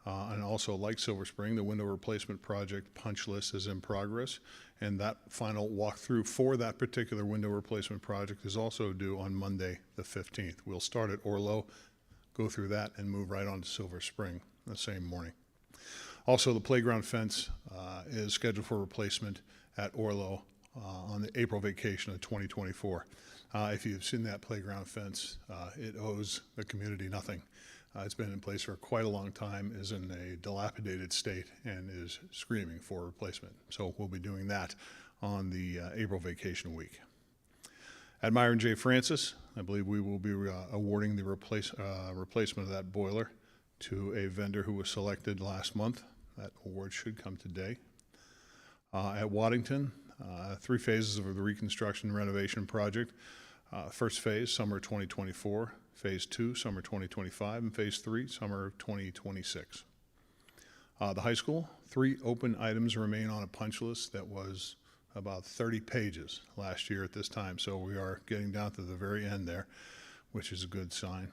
And also, like Silver Spring, the window replacement project punch list is in progress, and that final walkthrough for that particular window replacement project is also due on Monday, the 15th. We'll start at Orlo, go through that, and move right on to Silver Spring the same morning. Also, the playground fence is scheduled for replacement at Orlo on the April vacation of 2024. If you've seen that playground fence, it owes the community nothing. It's been in place for quite a long time, is in a dilapidated state, and is screaming for replacement. So we'll be doing that on the April vacation week. At Myron J. Francis, I believe we will be awarding the replacement of that boiler to a vendor who was selected last month. That award should come today. At Waddington, 3 phases of the reconstruction renovation project. First phase, summer 2024. Phase 2, summer 2025. And phase 3, summer of 2026. The high school, 3 open items remain on a punch list that was about 30 pages last year at this time. So we are getting down to the very end there, which is a good sign.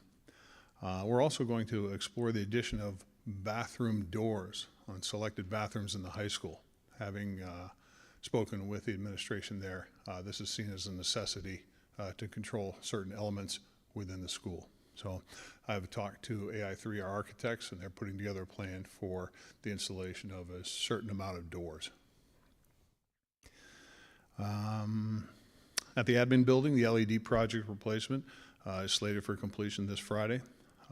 We're also going to explore the addition of bathroom doors on selected bathrooms in the high school. Having spoken with the administration there, this is seen as a necessity to control certain elements within the school. So I've talked to AI3, our architects, and they're putting together a plan for the installation of a certain amount of doors. At the admin building, the LED project replacement is slated for completion this Friday.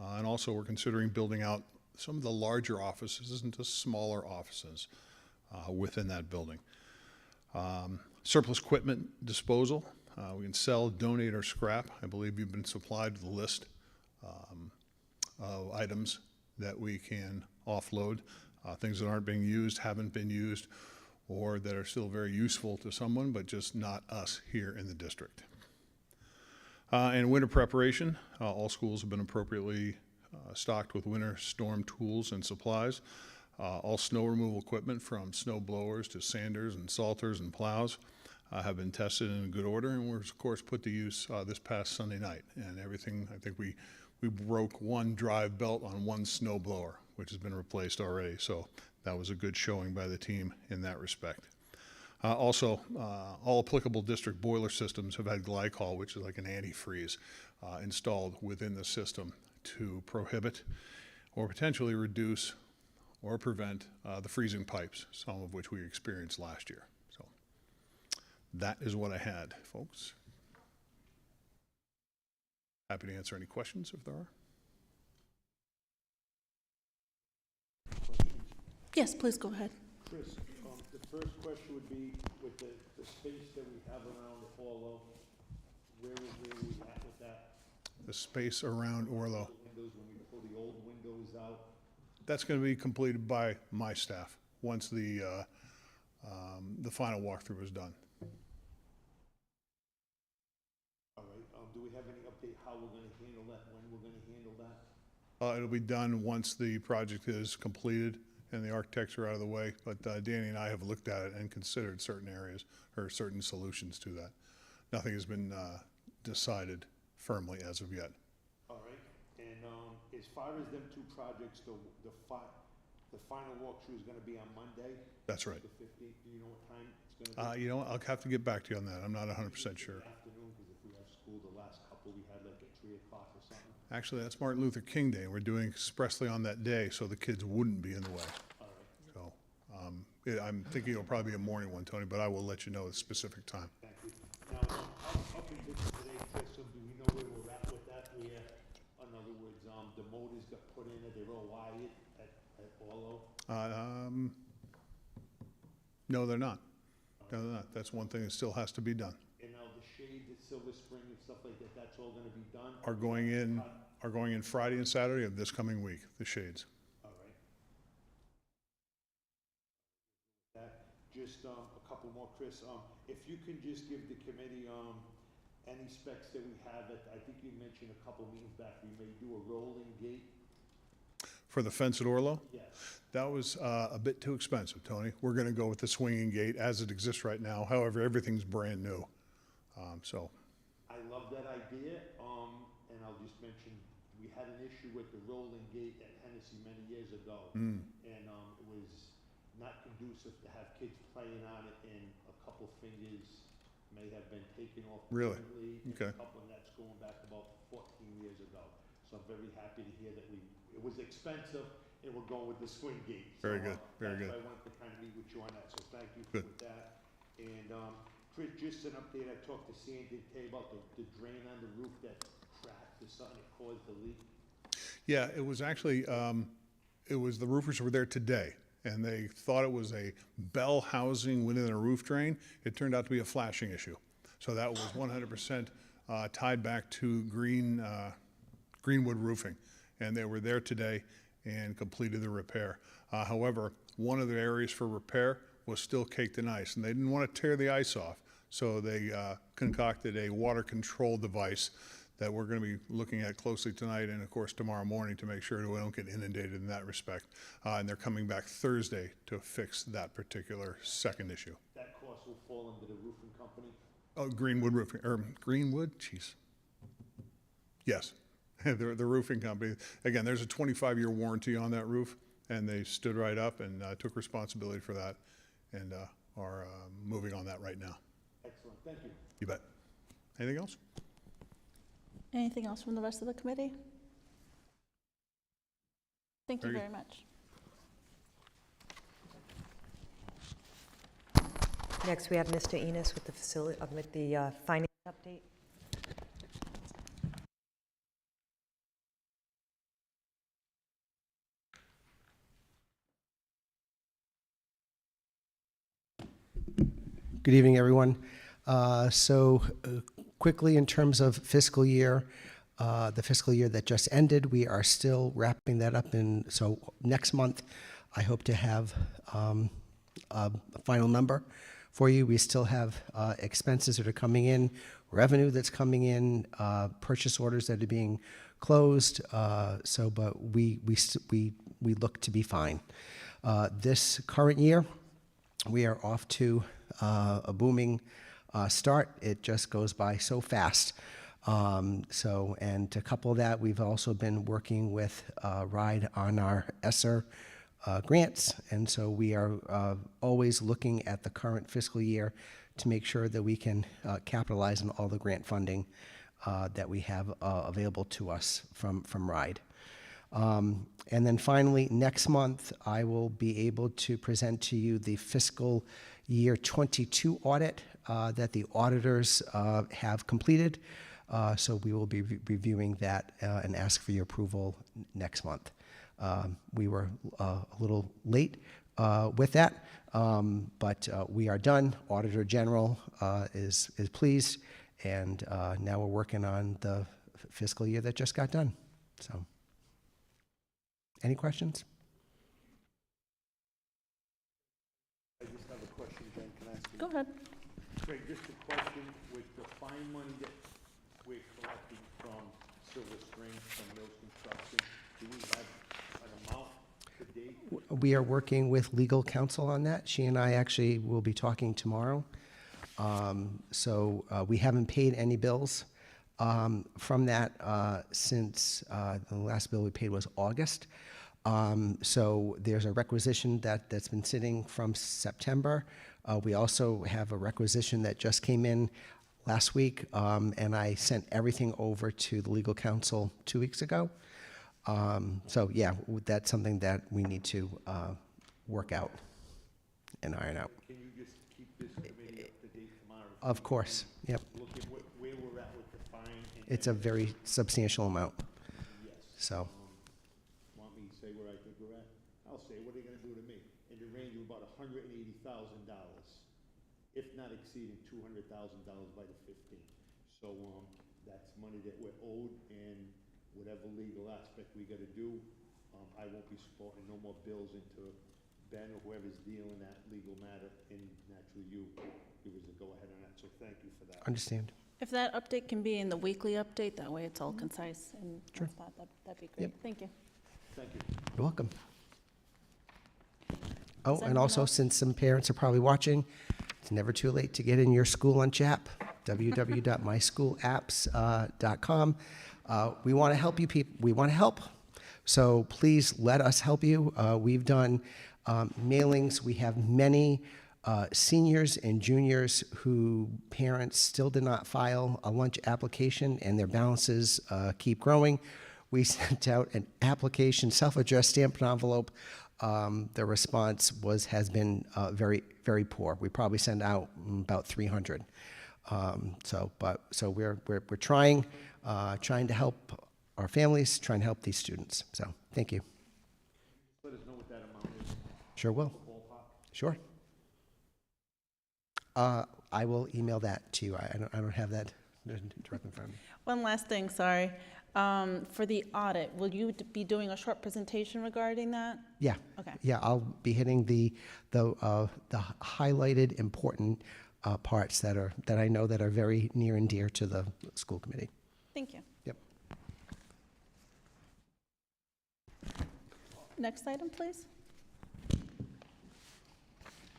And also we're considering building out some of the larger offices into smaller offices within that building. Surplus equipment disposal. We can sell, donate, or scrap. I believe you've been supplied with a list of items that we can offload, things that aren't being used, haven't been used, or that are still very useful to someone, but just not us here in the district. And winter preparation, all schools have been appropriately stocked with winter storm tools and supplies. All snow removal equipment, from snow blowers to sanders and salters and plows, have been tested in good order, and were of course put to use this past Sunday night. And everything, I think we broke one drive belt on one snow blower, which has been replaced already. So that was a good showing by the team in that respect. Also, all applicable district boiler systems have had glycol, which is like an antifreeze, installed within the system to prohibit or potentially reduce or prevent the freezing pipes, some of which we experienced last year. So that is what I had, folks. Happy to answer any questions if there are. Yes, please go ahead. Chris, the first question would be, with the space that we have around Orlo, where are we at with that? The space around Orlo. Windows, when we pull the old windows out, That's going to be completed by my staff once the final walkthrough is done. All right, do we have any update how we're gonna handle that, when we're gonna handle that? It'll be done once the project is completed and the architects are out of the way, but Danny and I have looked at it and considered certain areas or certain solutions to that. Nothing has been decided firmly as of yet. All right, and as far as them two projects, the final walkthrough is gonna be on Monday, That's right. the 15th. Do you know what time it's gonna be? You know what, I'll have to get back to you on that. I'm not 100% sure. Afternoon, because if we have school, the last couple we had like at 3 o'clock or something. Actually, that's Martin Luther King Day, and we're doing expressly on that day so the kids wouldn't be in the way. All right, So I'm thinking it'll probably be a morning one, Tony, but I will let you know the specific time. thank you. Now, how convinced today, Chris, do we know where we're at with that? Where, in other words, the motors got put in, they're all wired at Orlo? No, they're not. No, they're not. That's one thing that still has to be done. And now the shades at Silver Spring and stuff like that, that's all gonna be done? Are going in Friday and Saturday of this coming week, the shades. All right. That, just a couple more, Chris. If you can just give the committee any specs that we have, I think you mentioned a couple meetings back, we may do a rolling gate. For the fence at Orlo? Yes. That was a bit too expensive, Tony. We're going to go with the swinging gate as it exists right now. However, everything's brand new. So, I love that idea, and I'll just mention, we had an issue with the rolling gate at Hennessy many years ago. And it was not conducive to have kids playing on it, and a couple fingers may have been taken off. Really? permanently, and Okay. a couple, and that's going back about 14 years ago. So I'm very happy to hear that it was expensive, and we're going with the swing gate. Very So, good, very good. That's why I wanted to kind of meet with you on that, so thank you Good. with that. And, Chris, just an update, I talked to Sandy today about the drain on the roof that cracked or something that caused the leak. yeah, it was actually, the roofers were there today, and they thought it was a bell housing within a roof drain. It turned out to be a flashing issue. So that was 100% tied back to Greenwood Roofing. And they were there today and completed the repair. However, one of the areas for repair was still caked in ice, and they didn't want to tear the ice off. So they concocted a water control device that we're going to be looking at closely tonight and, of course, tomorrow morning to make sure that we don't get inundated in that respect. And they're coming back Thursday to fix that particular second issue. That cost will fall under the roofing company? Oh, Greenwood Roofing, or Greenwood, jeez. Yes, the roofing company. Again, there's a 25-year warranty on that roof, and they stood right up and took responsibility for that and are moving on that right now. Excellent, thank you. You bet. Anything else? Anything else from the rest of the committee? Thank you Very very much. Next, we have Mr. Enos with the finance update. Good evening, everyone. Quickly, in terms of fiscal year, the fiscal year that just ended, we are still wrapping that up. So next month, I hope to have a final number for you. We still have expenses that are coming in, revenue that's coming in, purchase orders that are being closed. But we look to be fine. This current year, we are off to a booming start. It just goes by so fast. And to couple that, we've also been working with RIDE on our ESSER grants. And so we are always looking at the current fiscal year to make sure that we can capitalize on all the grant funding that we have available to us from RIDE. And then finally, next month, I will be able to present to you the fiscal year 22 audit that the auditors have completed. So we will be reviewing that and ask for your approval next month. We were a little late with that, but we are done. Auditor General is pleased, and now we're working on the fiscal year that just got done. So, any questions? Go ahead. Greg, just a question, with the fine money that we're collecting from Silver Spring, from Mills Construction, do we have an amount to date? We are working with legal counsel on that. She and I actually will be talking tomorrow. So we haven't paid any bills from that since the last bill we paid was August. So there's a requisition that's been sitting from September. We also have a requisition that just came in last week, and I sent everything over to the legal counsel 2 weeks ago. So yeah, that's something that we need to work out and iron out. Can you just keep this committee up to date tomorrow? Of course, yep. Look at where we're at with the fine. It's a very substantial amount, Yes. so. Want me to say where I think we're at? I'll say, what are they gonna do to me? In the range of about $180,000, if not exceeding $200,000 by the 15th. So, that's money that we're owed, and whatever legal aspect we gotta do, I won't be supporting no more bills into Ben or whoever's dealing that legal matter, and naturally you give us a go-ahead on that, so thank you for that. Understand. If that update can be in the weekly update, that way it's all concise and Sure. on spot, that'd be great. Yep. Thank you. Thank you. You're welcome. Oh, Does and anyone also, else- since some parents are probably watching, it's never too late to get in your school lunch app, www.myschoolapps.com. We want to help you people. We want to help. So please let us help you. We've done mailings. We have many seniors and juniors who parents still did not file a lunch application, and their balances keep growing. We sent out an application, self-addressed stamped envelope. The response has been very, very poor. We probably send out about 300. So we're trying to help our families, trying to help these students. So thank you. Let us know what that amount is. Sure will. Sure. I will email that to you. I don't have that directly in front of me. One last thing, sorry. For the audit, will you be doing a short presentation regarding that? Yeah. Okay. Yeah, I'll be hitting the highlighted important parts that I know that are very near and dear to the school committee. Thank you. Yep. Next item, please.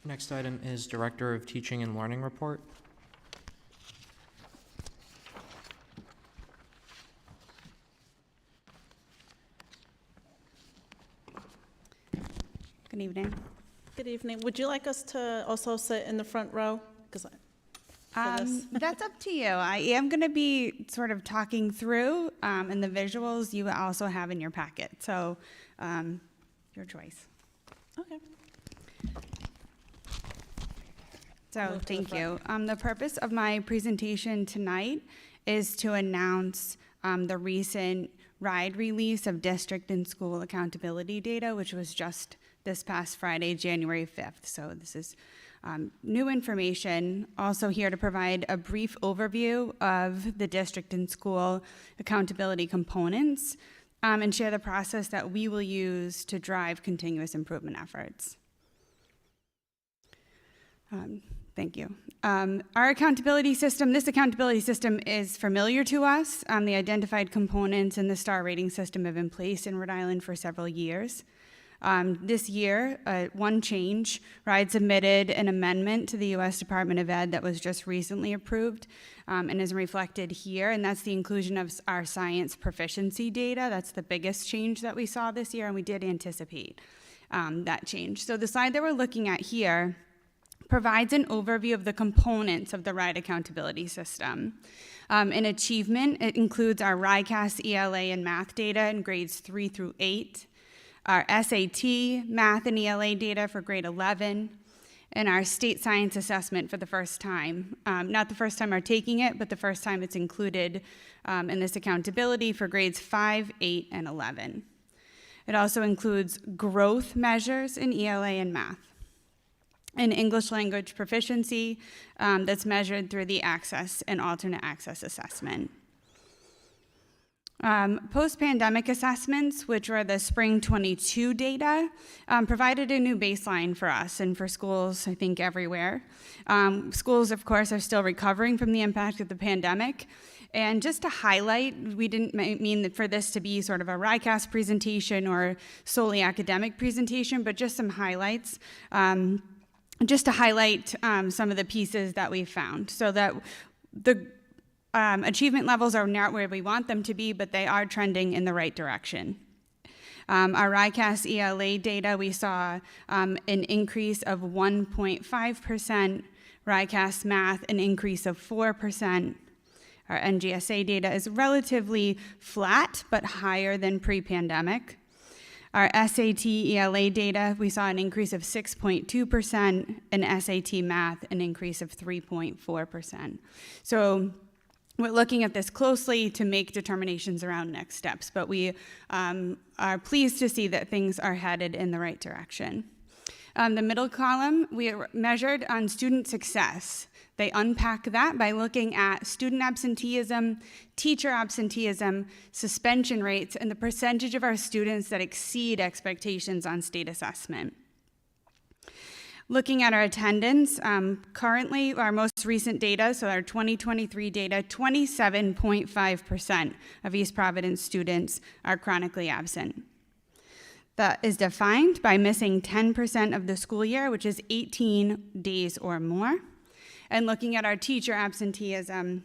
Next item is Director of Teaching and Learning Report. Good evening. Good evening. Would you like us to also sit in the front row? Because That's up to you. I am going to be sort of talking through, and the visuals you also have in your packet. So, your choice. Okay. So, Move to the thank front. you. The purpose of my presentation tonight is to announce the recent RIDE release of district and school accountability data, which was just this past Friday, January 5th. So this is new information. Also here to provide a brief overview of the district and school accountability components and share the process that we will use to drive continuous improvement efforts. Thank you. Our accountability system, this accountability system is familiar to us. The identified components in the STAR rating system have been in place in Rhode Island for several years. This year, one change, RIDE submitted an amendment to the U.S. Department of Ed that was just recently approved and is reflected here, and that's the inclusion of our science proficiency data. That's the biggest change that we saw this year, and we did anticipate that change. So the slide that we're looking at here provides an overview of the components of the RIDE accountability system. In achievement, it includes our RICAS, ELA, and math data in grades 3 through 8, our SAT, math, and ELA data for grade 11, and our state science assessment for the first time. Not the first time we're taking it, but the first time it's included in this accountability for grades 5, 8, and 11. It also includes growth measures in ELA and math, and English language proficiency that's measured through the access and alternate access assessment. Post-pandemic assessments, which were the spring 22 data, provided a new baseline for us and for schools, I think, everywhere. Schools, of course, are still recovering from the impact of the pandemic. And just to highlight, we didn't mean that for this to be sort of a RICAS presentation or solely academic presentation, but just some highlights. Just to highlight some of the pieces that we found, so that the achievement levels are not where we want them to be, but they are trending in the right direction. Our RICAS ELA data, we saw an increase of 1.5%, RICAS math, an increase of 4%. Our NGSA data is relatively flat, but higher than pre-pandemic. Our SAT ELA data, we saw an increase of 6.2%, and SAT math, an increase of 3.4%. So we're looking at this closely to make determinations around next steps, but we are pleased to see that things are headed in the right direction. The middle column, we measured on student success. They unpack that by looking at student absenteeism, teacher absenteeism, suspension rates, and the percentage of our students that exceed expectations on state assessment. Looking at our attendance, currently our most recent data, so our 2023 data, 27.5% of East Providence students are chronically absent. That is defined by missing 10% of the school year, which is 18 days or more. And looking at our teacher absenteeism,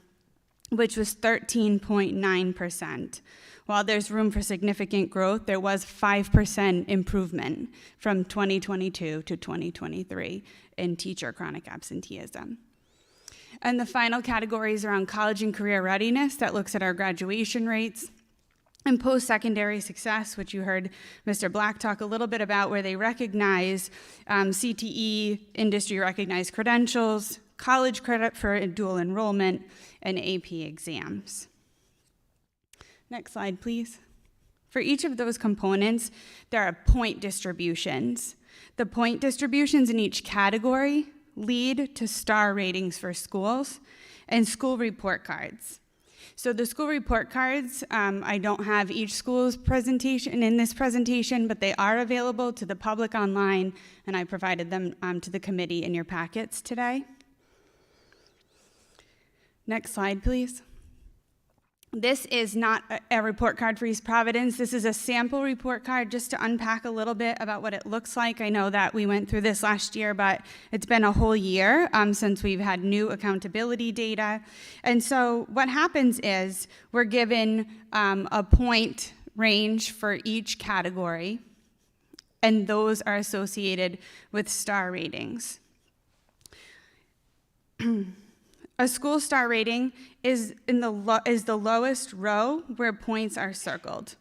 which was 13.9%. While there's room for significant growth, there was 5% improvement from 2022 to 2023 in teacher chronic absenteeism. And the final category is around college and career readiness that looks at our graduation rates. And post-secondary success, which you heard Mr. Black talk a little bit about, where they recognize CTE, industry-recognized credentials, college credit for dual enrollment, and AP exams. Next slide, please. For each of those components, there are point distributions. The point distributions in each category lead to star ratings for schools and school report cards. So the school report cards, I don't have each school's presentation in this presentation, but they are available to the public online, and I provided them to the committee in your packets today. Next slide, please. This is not a report card for East Providence. This is a sample report card just to unpack a little bit about what it looks like. I know that we went through this last year, but it's been a whole year since we've had new accountability data. And so what happens is we're given a point range for each category, and those are associated with star ratings. A school star rating is the lowest row where points are circled.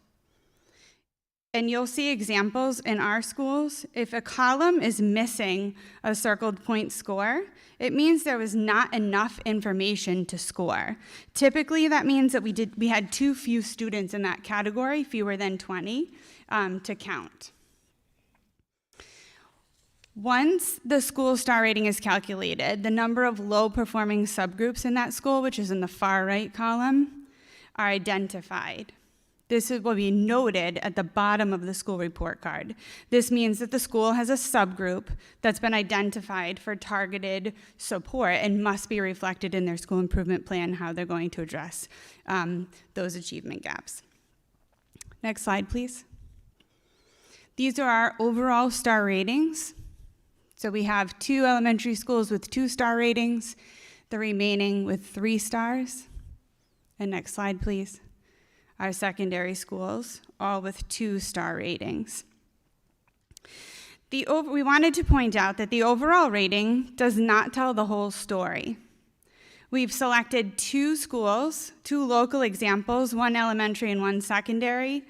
And you'll see examples in our schools. If a column is missing a circled point score, it means there was not enough information to score. Typically, that means that we had too few students in that category, fewer than 20, to count. Once the school star rating is calculated, the number of low-performing subgroups in that school, which is in the far right column, are identified. This will be noted at the bottom of the school report card. This means that the school has a subgroup that's been identified for targeted support and must be reflected in their school improvement plan, how they're going to address those achievement gaps. Next slide, please. These are our overall star ratings. So we have 2 elementary schools with 2-star ratings, the remaining with 3 stars. And next slide, please. Our secondary schools, all with 2-star ratings. We wanted to point out that the overall rating does not tell the whole story. We've selected 2 schools, 2 local examples, 1 elementary and 1 secondary,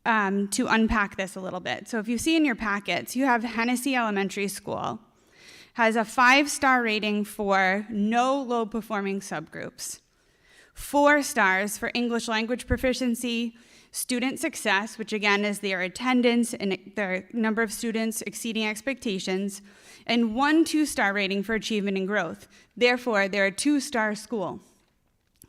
to unpack this a little bit. So if you see in your packets, you have Hennessy Elementary School, has a 5-star rating for no low-performing subgroups, 4 stars for English language proficiency, student success, which again is their attendance and their number of students exceeding expectations, and 1 2-star rating for achievement and growth. Therefore, they're a 2-star school.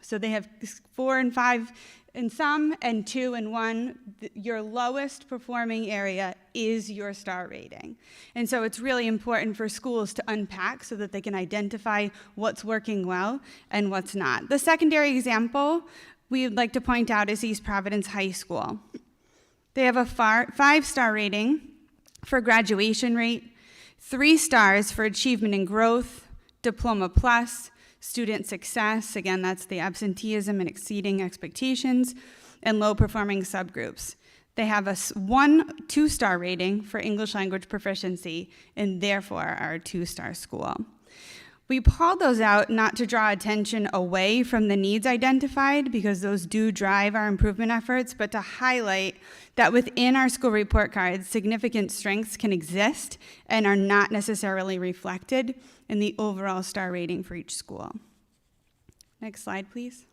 So they have 4 and 5 in some and 2 and 1, your lowest performing area is your star rating. And so it's really important for schools to unpack so that they can identify what's working well and what's not. The secondary example we would like to point out is East Providence High School. They have a 5-star rating for graduation rate, 3 stars for achievement and growth, Diploma Plus, student success, again, that's the absenteeism and exceeding expectations, and low-performing subgroups. They have a 2-star rating for English language proficiency, and therefore are a 2-star school. We pulled those out not to draw attention away from the needs identified, because those do drive our improvement efforts, but to highlight that within our school report cards, significant strengths can exist and are not necessarily reflected in the overall star rating for each school. Next slide, please.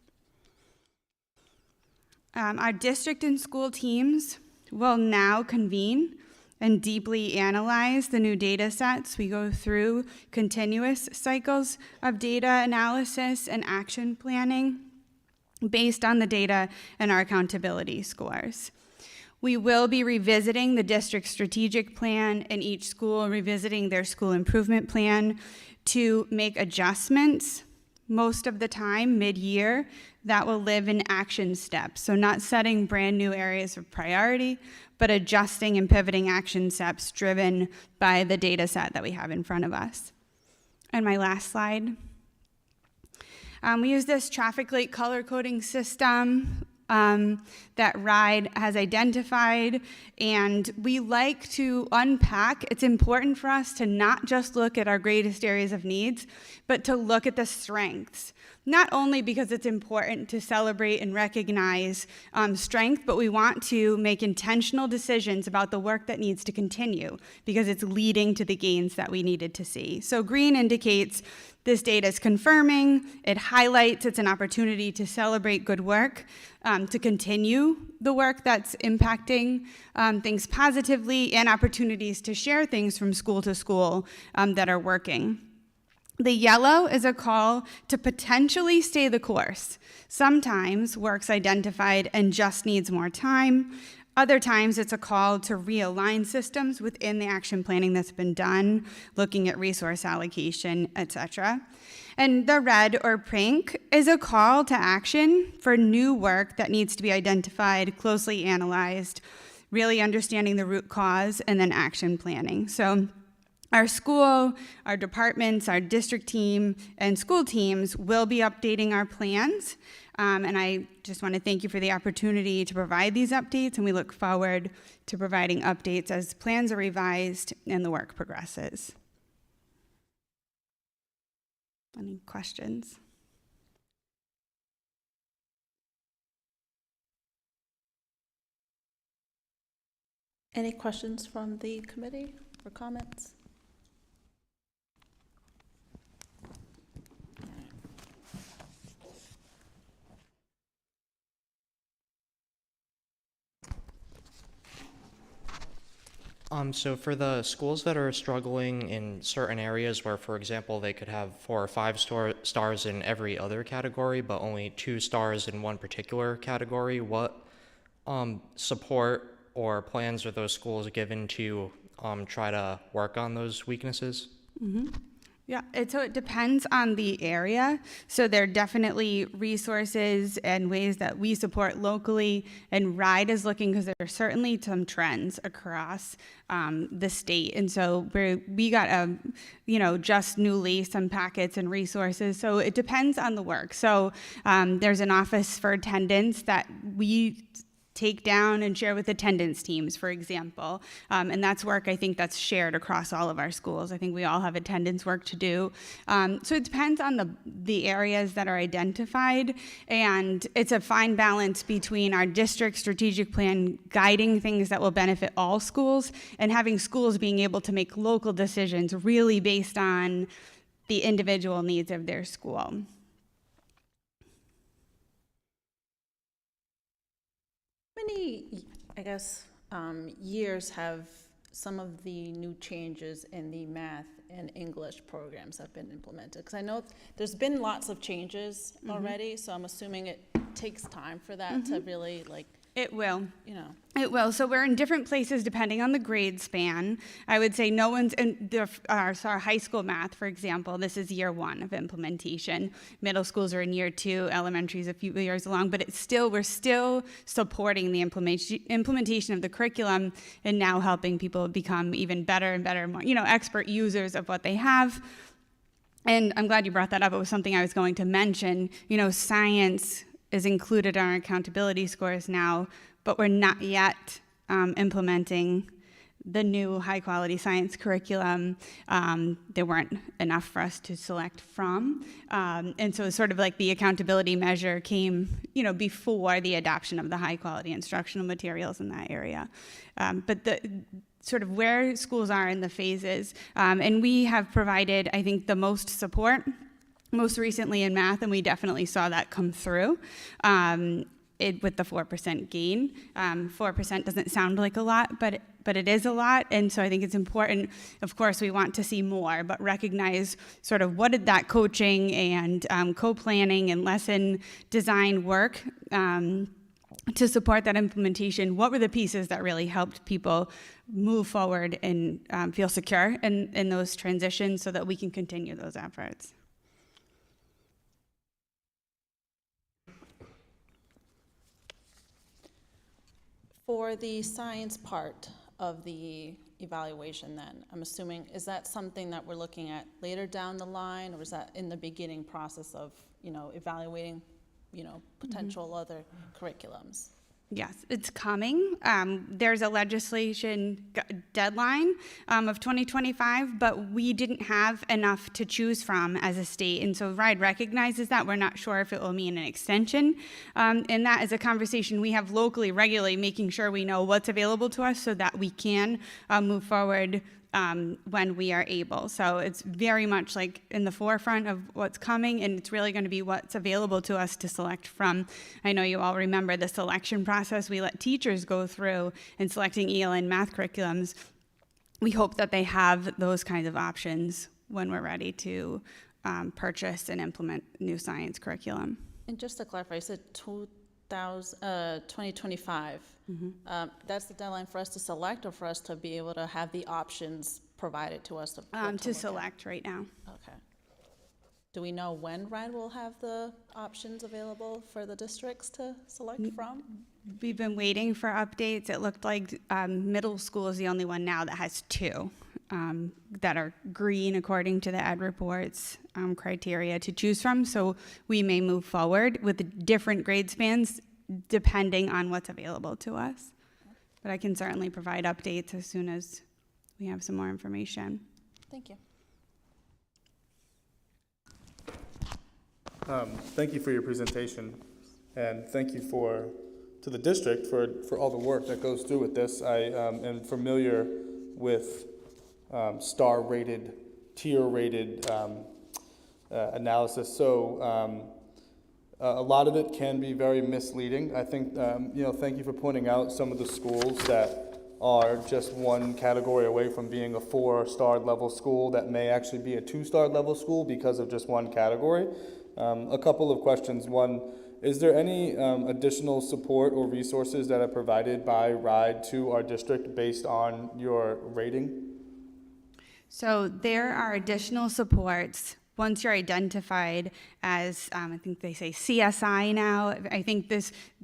Our district and school teams will now convene and deeply analyze the new data sets. We go through continuous cycles of data analysis and action planning based on the data and our accountability scores. We will be revisiting the district strategic plan and each school revisiting their school improvement plan to make adjustments most of the time mid-year that will live in action steps. So not setting brand new areas of priority, but adjusting and pivoting action steps driven by the data set that we have in front of us. And my last slide. We use this traffic light color coding system that RIDE has identified, and we like to unpack. It's important for us to not just look at our greatest areas of needs, but to look at the strengths. Not only because it's important to celebrate and recognize strength, but we want to make intentional decisions about the work that needs to continue because it's leading to the gains that we needed to see. So green indicates this data is confirming, it highlights it's an opportunity to celebrate good work, to continue the work that's impacting things positively, and opportunities to share things from school to school that are working. The yellow is a call to potentially stay the course. Sometimes work's identified and just needs more time. Other times it's a call to realign systems within the action planning that's been done, looking at resource allocation, etc. And the red or pink is a call to action for new work that needs to be identified, closely analyzed, really understanding the root cause, and then action planning. So our school, our departments, our district team, and school teams will be updating our plans. And I just want to thank you for the opportunity to provide these updates, and we look forward to providing updates as plans are revised and the work progresses. Any questions? Any questions from the committee or comments? So for the schools that are struggling in certain areas where, for example, they could have 4 or 5 stars in every other category, but only 2 stars in one particular category, what support or plans are those schools given to try to work on those weaknesses? Mm-hmm. Yeah, so it depends on the area. So there are definitely resources and ways that we support locally, and RIDE is looking, because there are certainly some trends across the state. And so we got just newly some packets and resources. So it depends on the work. So there's an office for attendance that we take down and share with attendance teams, for example. And that's work, I think, that's shared across all of our schools. I think we all have attendance work to do. So it depends on the areas that are identified, and it's a fine balance between our district strategic plan guiding things that will benefit all schools and having schools being able to make local decisions really based on the individual needs of their school. Many, years have some of the new changes in the math and English programs have been implemented? Because I know there's been lots of changes already, so I'm assuming it it takes time for that to really, like, It will. you know. It will. So we're in different places depending on the grade span. I would say no one's in our high school math, for example. This is year 1 of implementation. Middle schools are in year 2. Elementary is a few years along, but we're still supporting the implementation of the curriculum and now helping people become even better and better, more, expert users of what they have. And I'm glad you brought that up. It was something I was going to mention. Science is included in our accountability scores now, but we're not yet implementing the new high-quality science curriculum. There weren't enough for us to select from. And so it's sort of like the accountability measure came, before the adoption of the high-quality instructional materials in that area. But the sort of where schools are in the phases, and we have provided, I think, the most support most recently in math, and we definitely saw that come through with the 4% gain. 4% doesn't sound like a lot, but it is a lot, and so I think it's important. Of course, we want to see more, but recognize sort of what did that coaching and co-planning and lesson design work to support that implementation. What were the pieces that really helped people move forward and feel secure in those transitions so that we can continue those efforts? For the science part of the evaluation then, I'm assuming, is that something that we're looking at later down the line, or is that in the beginning process of, evaluating, potential other curriculums? Yes, it's coming. There's a legislation deadline of 2025, but we didn't have enough to choose from as a state. And so RIDE recognizes that. We're not sure if it will mean an extension. And that is a conversation we have locally, regularly, making sure we know what's available to us so that we can move forward when we are able. So it's very much like in the forefront of what's coming, and it's really going to be what's available to us to select from. I know you all remember the selection process we let teachers go through in selecting ELN math curriculums. We hope that they have those kinds of options when we're ready to purchase and implement new science curriculum. And just to clarify, you said 2025. That's the deadline for us to select, or for us to be able to have the options provided to us to select right now. Okay. Do we know when RIDE will have the options available for the districts to select from? We've been waiting for updates. It looked like middle school is the only one now that has 2 that are green according to the ed reports criteria to choose from. So we may move forward with different grade spans depending on what's available to us. But I can certainly provide updates as soon as we have some more information. Thank you. Thank you for your presentation, and thank you to the district for all the work that goes through with this. I am familiar with star-rated, tier-rated analysis, so a lot of it can be very misleading. I think, thank you for pointing out some of the schools that are just one category away from being a 4-star level school that may actually be a 2-star level school because of just one category. A couple of questions. One, is there any additional support or resources that are provided by RIDE to our district based on your rating? So there are additional supports once you're identified as, I think they say CSI now. I think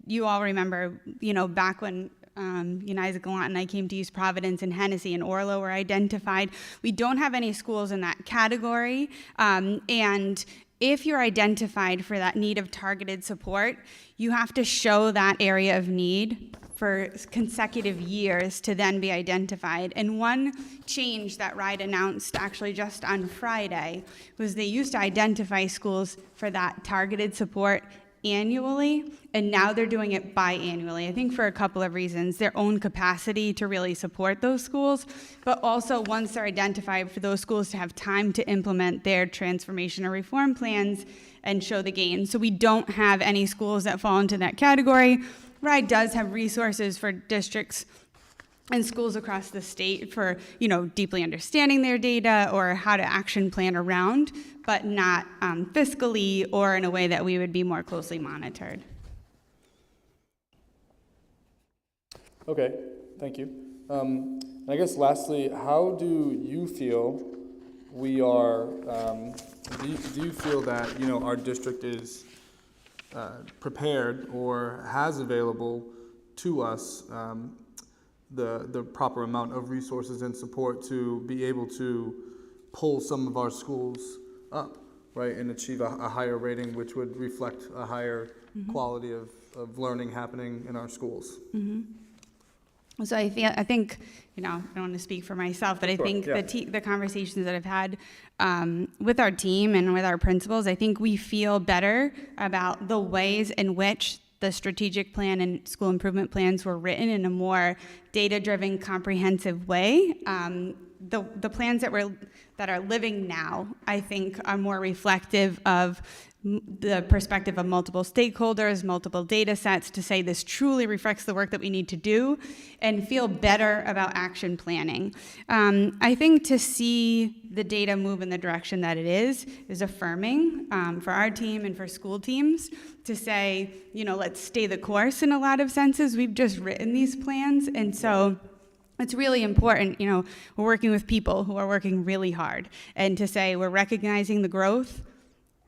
you all remember, back when Uniza Gallant and I came to East Providence and Hennessy and Orlo were identified. We don't have any schools in that category. And if you're identified for that need of targeted support, you have to show that area of need for consecutive years to then be identified. And one change that RIDE announced actually just on Friday was they used to identify schools for that targeted support annually, and now they're doing it biannually. I think for a couple of reasons: their own capacity to really support those schools, but also once they're identified, for those schools to have time to implement their transformation or reform plans and show the gains. So we don't have any schools that fall into that category. RIDE does have resources for districts and schools across the state for, deeply understanding their data or how to action plan around, but not fiscally or in a way that we would be more closely monitored. Okay, thank you. And I guess lastly, how do you feel we are, do you feel that, you know, our district is prepared or has available to us the proper amount of resources and support to be able to pull some of our schools up, right, and achieve a higher rating, which would reflect a higher quality of learning happening in our schools? So I think, you know, I don't want to speak for myself, but I Sure, think yeah. the conversations that I've had with our team and with our principals, I think we feel better about the ways in which the strategic plan and school improvement plans were written in a more data-driven, comprehensive way. The plans that are living now, I think, are more reflective of the perspective of multiple stakeholders, multiple data sets to say this truly reflects the work that we need to do and feel better about action planning. I think to see the data move in the direction that it is affirming for our team and for school teams to say, you know, let's stay the course in a lot of senses. We've just written these plans, and so it's really important, you know, we're working with people who are working really hard, and to say we're recognizing the growth.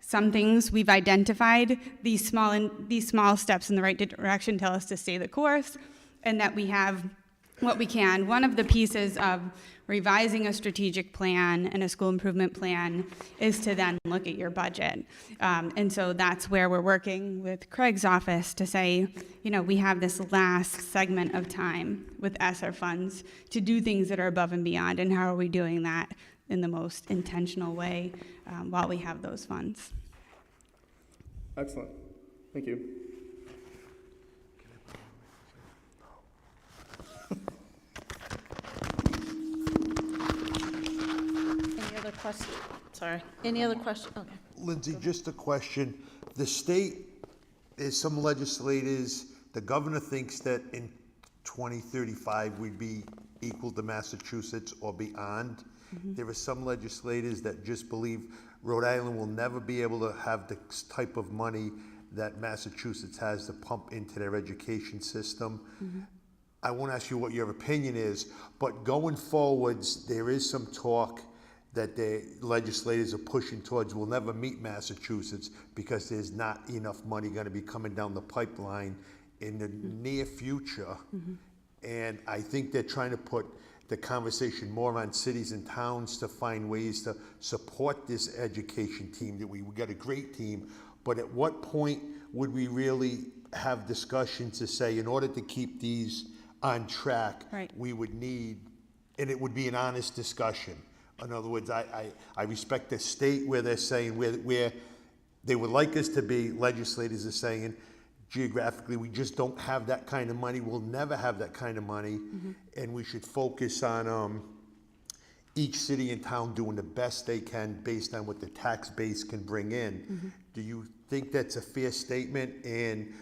Some things we've identified, these small steps in the right direction tell us to stay the course, and that we have what we can. One of the pieces of revising a strategic plan and a school improvement plan is to then look at your budget. And so that's where we're working with Craig's office to say, you know, we have this last segment of time with ESSER funds to do things that are above and beyond, and how are we doing that in the most intentional way while we have those funds. Excellent. Thank you. Any other questions? Sorry. Any other questions? Okay. Lindsay, just a question. The state, is some legislators, the governor thinks that in 2035 we'd be equal to Massachusetts or beyond. There are some legislators that just believe Rhode Island will never be able to have the type of money that Massachusetts has to pump into their education system. I won't ask you what your opinion is, but going forwards, there is some talk that the legislators are pushing towards will never meet Massachusetts because there's not enough money going to be coming down the pipeline in the near future. And I think they're trying to put the conversation more on cities and towns to find ways to support this education team. That we got a great team, but at what point would we really have discussions to say, in order to keep these on track, Right. we would need, and it would be an honest discussion. In other words, I respect the state where they're saying where they would like us to be. Legislators are saying, geographically, we just don't have that kind of money. We'll never have that kind of money. And we should focus on each city and town doing the best they can based on what the tax base can bring in. Do you think that's a fair statement? And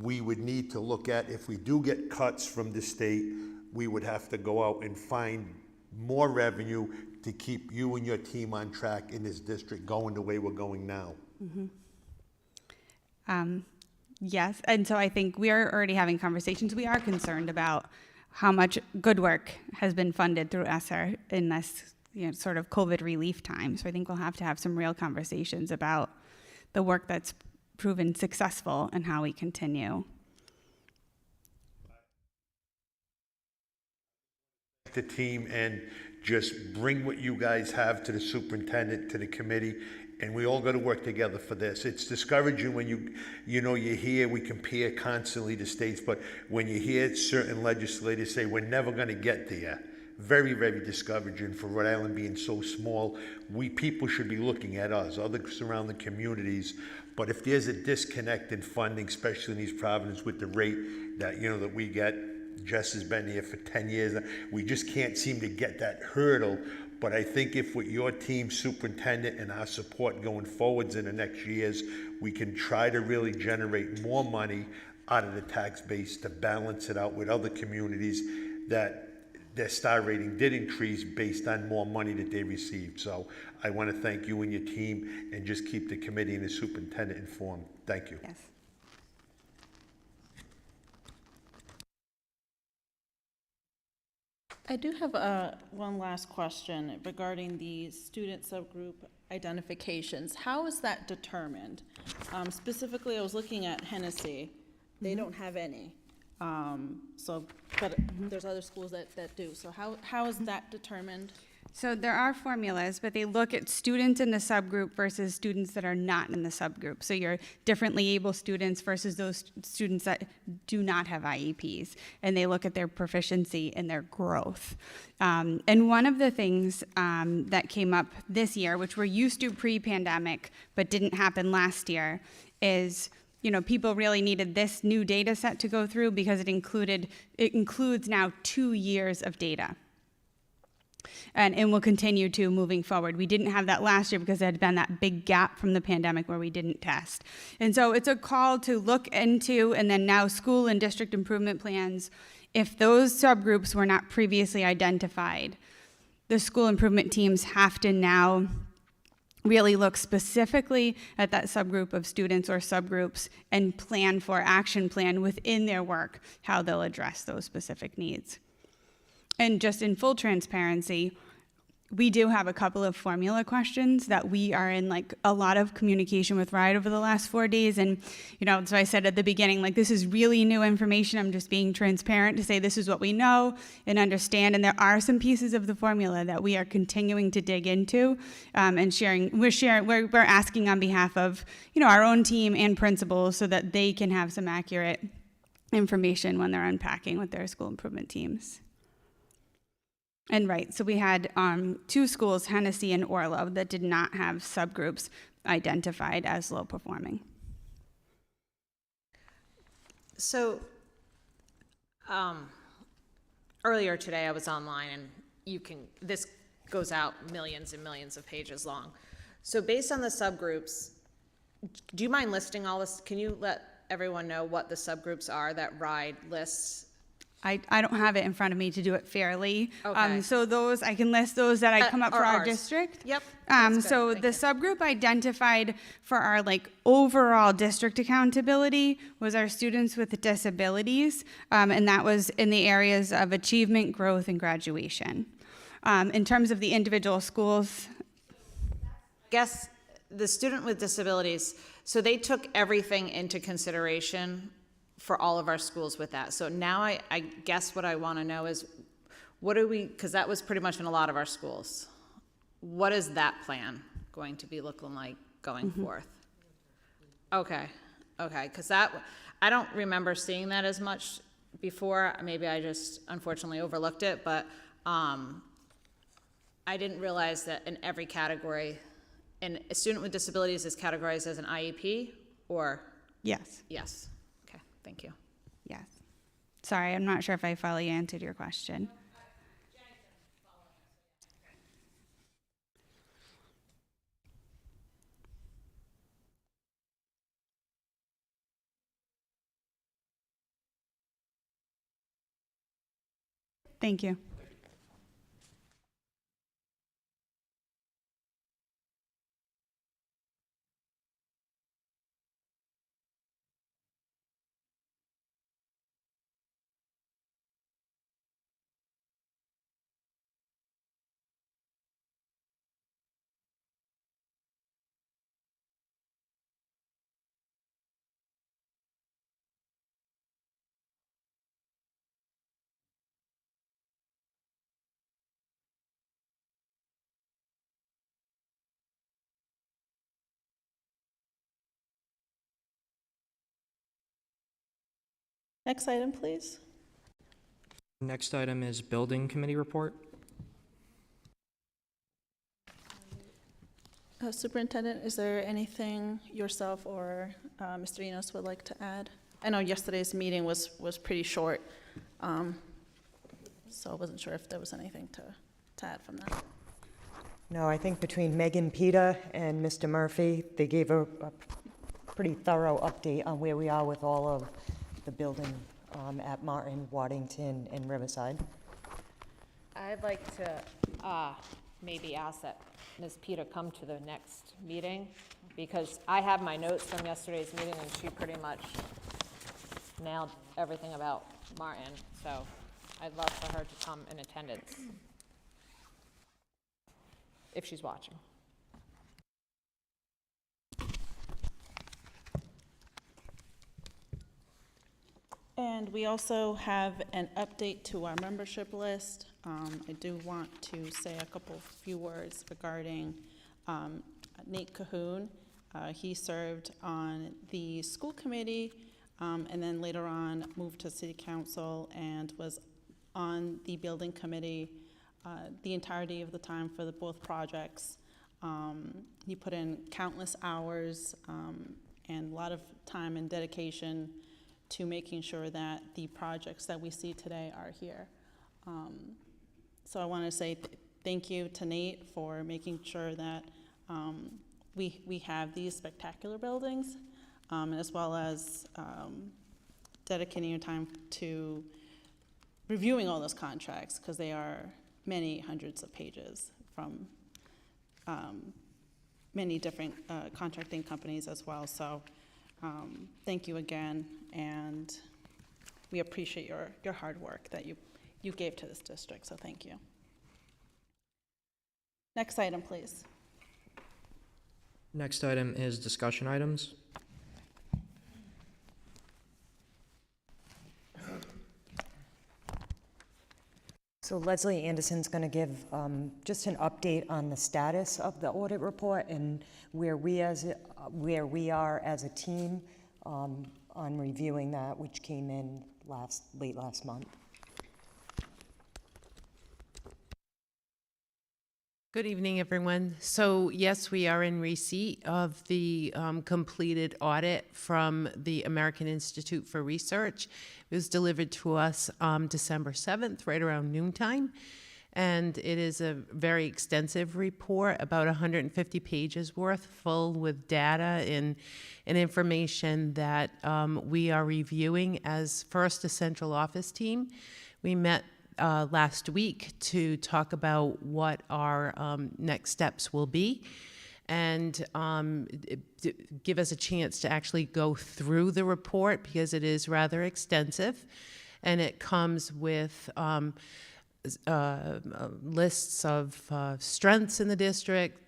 we would need to look at, if we do get cuts from the state, we would have to go out and find more revenue to keep you and your team on track in this district going the way we're going now. Yes, and so I think we are already having conversations. We are concerned about how much good work has been funded through ESSER in this, you know, sort of COVID relief time. So I think we'll have to have some real conversations about the work that's proven successful and how we continue. The team and just bring what you guys have to the superintendent, to the committee, and we all got to work together for this. It's discouraging when you hear we compare constantly to states, but when you hear certain legislators say we're never going to get there, very, very discouraging for Rhode Island being so small. People should be looking at us, other surrounding communities. But if there's a disconnect in funding, especially in East Providence with the rate that that we get, Jess has been here for 10 years. We just can't seem to get that hurdle. But I think if with your team, superintendent, and our support going forwards in the next years, we can try to really generate more money out of the tax base to balance it out with other communities that their star rating did increase based on more money that they received. So I want to thank you and your team, and just keep the committee and the superintendent informed. Thank you. Yes. I do have one last question regarding the student subgroup identifications. How is that determined? Specifically, I was looking at Hennessy. They don't have any. But there's other schools that do. So how is that determined? So there are formulas, but they look at students in the subgroup versus students that are not in the subgroup. So your differently able students versus those students that do not have IEPs. And they look at their proficiency and their growth. And one of the things that came up this year, which we're used to pre-pandemic, but didn't happen last year, is people really needed this new data set to go through because it includes now 2 years of data. And will continue to moving forward. We didn't have that last year because there had been that big gap from the pandemic where we didn't test. And so it's a call to look into, and then now school and district improvement plans, if those subgroups were not previously identified, the school improvement teams have to now really look specifically at that subgroup of students or subgroups and plan for action plan within their work, how they'll address those specific needs. And just in full transparency, we do have a couple of formula questions that we are in a lot of communication with RIDE over the last 4 days. And, so I said at the beginning, this is really new information. I'm just being transparent to say this is what we know and understand. And there are some pieces of the formula that we are continuing to dig into and sharing. We're asking on behalf of, our own team and principals so that they can have some accurate information when they're unpacking with their school improvement teams. And right, so we had 2 schools, Hennessy and Orlo, that did not have subgroups identified as low performing. So earlier today I was online, and this goes out millions and millions of pages long. So based on the subgroups, do you mind listing all this? Can you let everyone know what the subgroups are that RIDE lists? I don't have it in front of me to do it fairly. Okay. So those, I can list those that I come up for our district. Yep. So the subgroup identified for our overall district accountability was our students with disabilities. And that was in the areas of achievement, growth, and graduation. In terms of the individual schools. I guess the student with disabilities, so they took everything into consideration for all of our schools with that. So now I guess what I want to know is, because that was pretty much in a lot of our schools. What is that plan going to be looking like going forth? Okay, because I don't remember seeing that as much before. Maybe I just unfortunately overlooked it, but I didn't realize that in every category, and a student with disabilities is categorized as an IEP, or? Yes. Yes. Thank you. Yes. Sorry, I'm not sure if I fully answered your question. Thank you. Next item, please. Next item is building committee report. Superintendent, is there anything yourself or Mr. Enos would like to add? I know yesterday's meeting was pretty short, so I wasn't sure if there was anything to add from that. No, I think between Megan Pita and Mr. Murphy, they gave a pretty thorough update on where we are with all of the building at Martin, Waddington, and Riverside. I'd like to maybe ask that Ms. Peta come to the next meeting, because I have my notes from yesterday's meeting and she pretty much nailed everything about Martin. So I'd love for her to come in attendance, if she's watching. And we also have an update to our membership list. I do want to say a few words regarding Nate Cahoon. He served on the school committee and then later on moved to city council and was on the building committee the entirety of the time for both projects. He put in countless hours and a lot of time and dedication to making sure that the projects that we see today are here. So I want to say thank you to Nate for making sure that we have these spectacular buildings, as well as dedicating your time to reviewing all those contracts, because they are many hundreds of pages from many different contracting companies as well. So thank you again, and we appreciate your hard work that you gave to this district, so thank you. Next item, please. Next item is discussion items. So Leslie Anderson's going to give just an update on the status of the audit report and where we are as a team on reviewing that, which came in late last month. Good evening, everyone. So yes, we are in receipt of the completed audit from the American Institute for Research. It was delivered to us December 7th, right around noontime. And it is a very extensive report, about 150 pages worth, full with data and information that we are reviewing as first a central office team. We met last week to talk about what our next steps will be and give us a chance to actually go through the report, because it is rather extensive and it comes with lists of strengths in the district,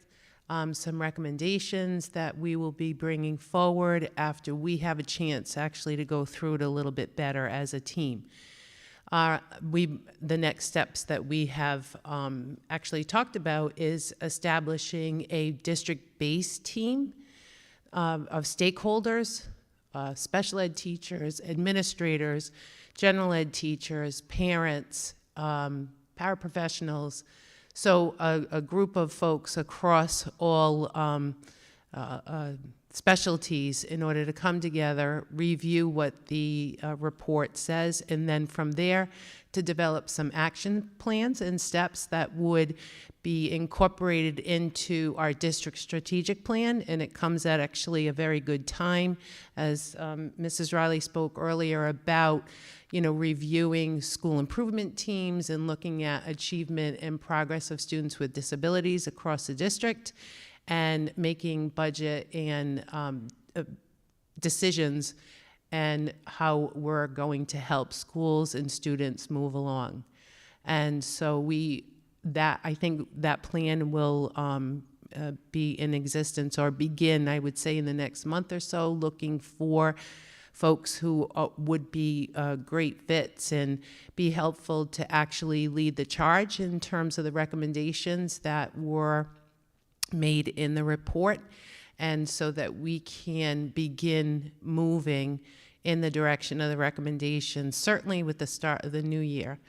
some recommendations that we will be bringing forward after we have a chance actually to go through it a little bit better as a team. The next steps that we have actually talked about is establishing a district-based team of stakeholders, special ed teachers, administrators, general ed teachers, parents, paraprofessionals. So a group of folks across all specialties in order to come together, review what the report says, and then from there to develop some action plans and steps that would be incorporated into our district strategic plan. And it comes at actually a very good time, as Mrs. Riley spoke earlier about, reviewing school improvement teams and looking at achievement and progress of students with disabilities across the district, and making budget and decisions and how we're going to help schools and students move along. And so I think that plan will be in existence, or begin, I would say, in the next month or so, looking for folks who would be great fits and be helpful to actually lead the charge in terms of the recommendations that were made in the report, and so that we can begin moving in the direction of the recommendations, certainly with the start of the new year,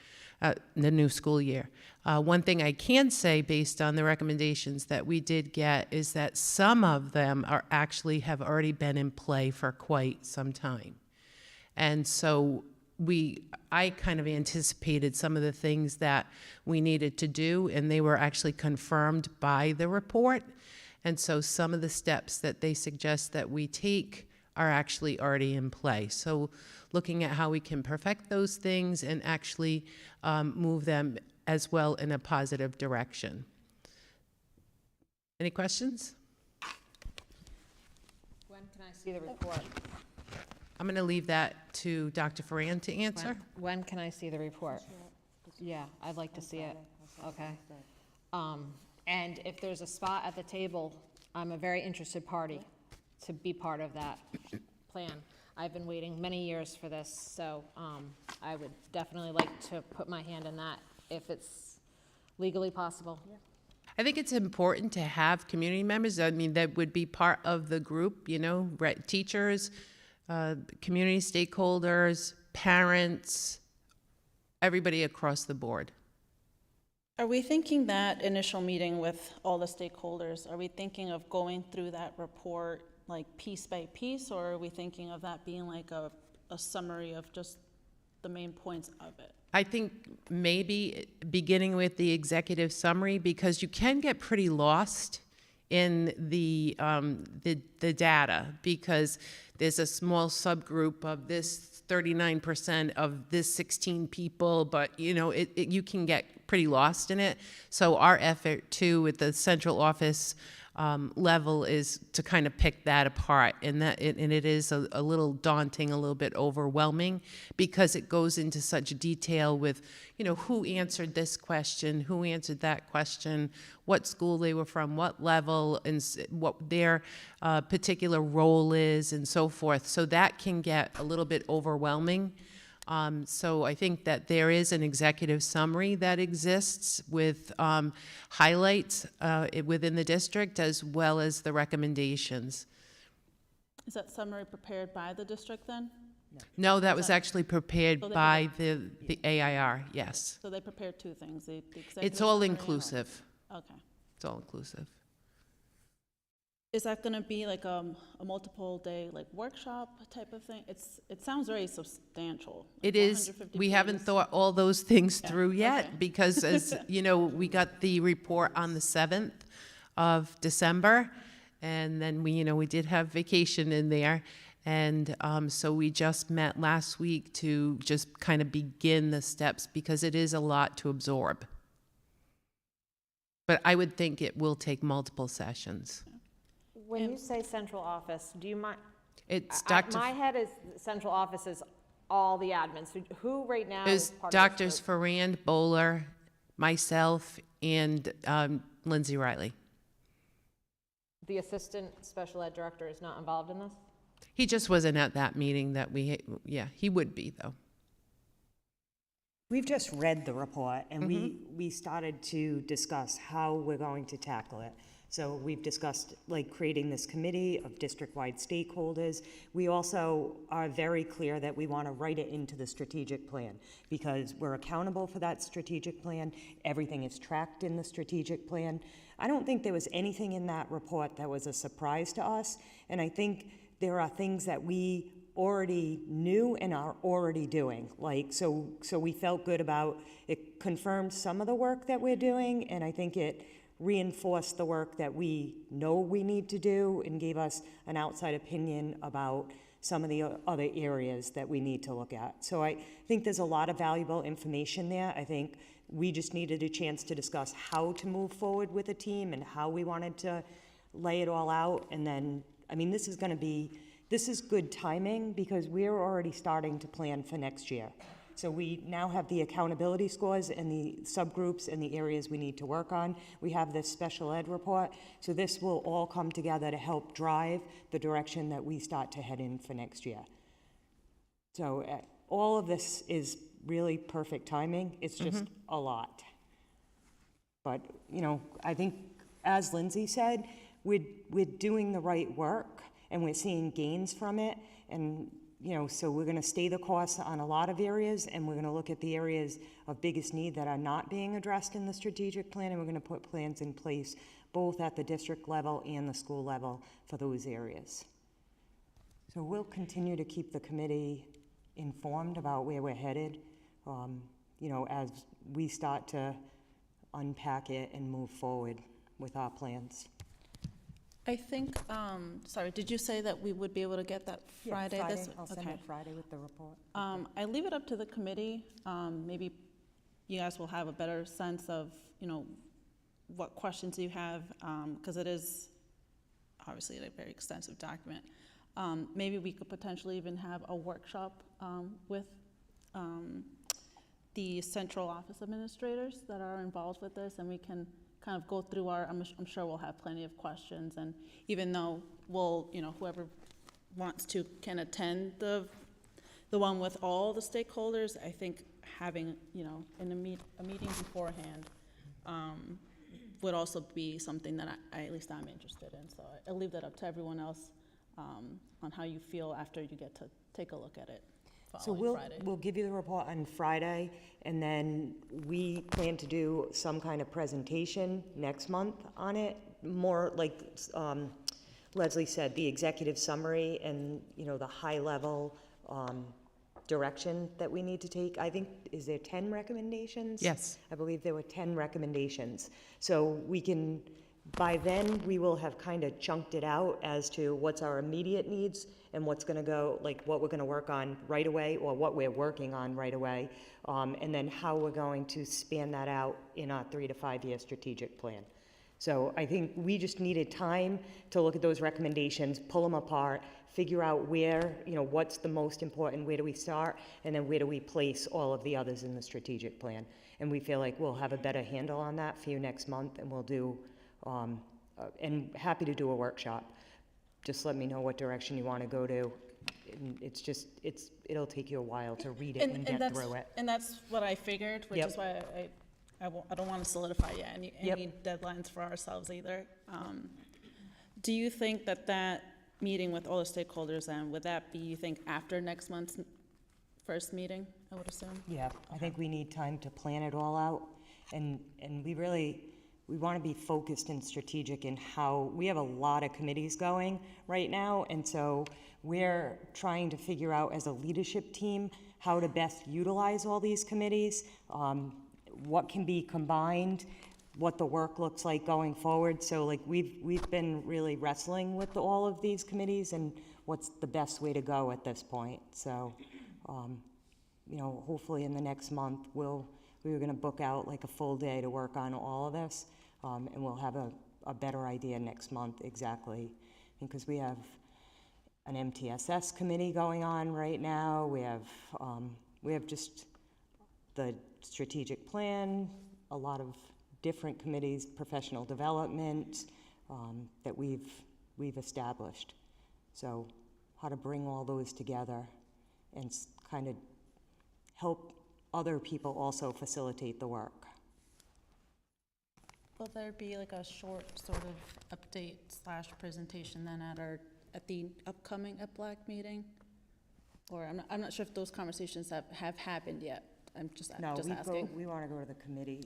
the new school year. One thing I can say based on the recommendations that we did get is that some of them have already been in play for quite some time. And so I kind of anticipated some of the things that we needed to do, and they were actually confirmed by the report. And so some of the steps that they suggest that we take are actually already in play. So looking at how we can perfect those things and actually move them as well in a positive direction. Any questions? When can I see the report? I'm going to leave that to Dr. Ferran to answer. When can I see the report? Yeah, I'd like to see it. Okay. And if there's a spot at the table, I'm a very interested party to be part of that plan. I've been waiting many years for this, so I would definitely like to put my hand in that if it's legally possible. I think it's important to have community members. I mean, that would be part of the group, you know, teachers, community stakeholders, parents, everybody across the board. Are we thinking that initial meeting with all the stakeholders, are we thinking of going through that report like piece by piece, or are we thinking of that being like a summary of just the main points of it? I think maybe beginning with the executive summary, because you can get pretty lost in the data, because there's a small subgroup of this 39% of this 16 people, but you know, you can get pretty lost in it. So our effort too with the central office level is to kind of pick that apart, and it is a little daunting, a little bit overwhelming, because it goes into such detail with, you know, who answered this question, who answered that question, what school they were from, what level, and what their particular role is, and so forth. So that can get a little bit overwhelming. So I think that there is an executive summary that exists with highlights within the district, as well as the recommendations. Is that summary prepared by the district then? No, that was actually prepared So they by the AIR, yes. So they prepared two things, the executive It's all summary and- inclusive. Okay. It's all inclusive. Is that gonna be like a multiple day like workshop type of thing? It sounds very substantial. Like It is, 150 we haven't pages. thought all those things Yeah, through yet, okay. because as, you know, we got the report on the 7th of December, and then we did have vacation in there, and so we just met last week to just kind of begin the steps, because it is a lot to absorb. But I would think it will take multiple sessions. When you say central office, do you mind? It's My head is central office is all the admins. So who right now is There's part Drs. of this group? Ferrand, Bowler, myself, and Lindsay Riley. The assistant special ed director is not involved in this? He just wasn't at that meeting that yeah, he would be though. We've just read the report, and we started to discuss how we're going to tackle it. So we've discussed like creating this committee of district-wide stakeholders. We also are very clear that we want to write it into the strategic plan, because we're accountable for that strategic plan. Everything is tracked in the strategic plan. I don't think there was anything in that report that was a surprise to us, and I think there are things that we already knew and are already doing. Like, so we felt good about it, confirmed some of the work that we're doing, and I think it reinforced the work that we know we need to do, and gave us an outside opinion about some of the other areas that we need to look at. So I think there's a lot of valuable information there. I think we just needed a chance to discuss how to move forward with a team and how we wanted to lay it all out. And then, I mean, this is good timing, because we're already starting to plan for next year. So we now have the accountability scores and the subgroups and the areas we need to work on. We have this special ed report. So this will all come together to help drive the direction that we start to head in for next year. So all of this is really perfect timing. It's just a lot. But, I think, as Lindsay said, we're doing the right work, and we're seeing gains from it. And so we're going to stay the course on a lot of areas, and we're going to look at the areas of biggest need that are not being addressed in the strategic plan, and we're going to put plans in place both at the district level and the school level for those areas. So we'll continue to keep the committee informed about where we're headed, as we start to unpack it and move forward with our plans. I think, sorry, did you say that we would be able to get that Friday? Yeah, This- I'll send okay. it Friday with the report. I leave it up to the committee. Maybe you guys will have a better sense of, what questions you have, because it is obviously a very extensive document. Maybe we could potentially even have a workshop with the central office administrators that are involved with this, and we can kind of go through I'm sure we'll have plenty of questions, and even though whoever wants to can attend the one with all the stakeholders, I think having, a meeting beforehand would also be something that at least I'm interested in. So I'll leave that up to everyone else on how you feel after you get to take a look at it So following Friday. we'll give you the report on Friday, and then we plan to do some kind of presentation next month on it, more like Leslie said, the executive summary and, the high-level direction that we need to take. I think, is there 10 recommendations? Yes. I believe there were 10 recommendations. So by then, we will have kind of chunked it out as to what's our immediate needs and what's going to go, like what we're going to work on right away or what we're working on right away, and then how we're going to span that out in our 3 to 5 year strategic plan. So I think we just needed time to look at those recommendations, pull them apart, figure out where, what's the most important, where do we start, and then where do we place all of the others in the strategic plan. And we feel like we'll have a better handle on that for you next month, and we'll do, and happy to do a workshop. Just let me know what direction you want to go to. And it'll take you a while to read it and get through it. And that's what I figured, which is why I don't want to solidify any deadlines for ourselves either. Do you think that meeting with all the stakeholders, and would that be, you think, after next month's first meeting, I would assume? Yeah, I think we need time to plan it all out, and we want to be focused and strategic in how, we have a lot of committees going right now, and so we're trying to figure out as a leadership team how to best utilize all these committees, what can be combined, what the work looks like going forward. So like we've been really wrestling with all of these committees and what's the best way to go at this point. So, hopefully in the next month we were going to book out like a full day to work on all of this, and we'll have a better idea next month exactly, because we have an MTSS committee going on right now. We have just the strategic plan, a lot of different committees, professional development, that we've established. So how to bring all those together and kind of help other people also facilitate the work. Will there be like a short sort of update / presentation then at the upcoming EPLAC meeting? Or I'm not sure if those conversations have happened yet. I'm just asking. We want to go to the committee.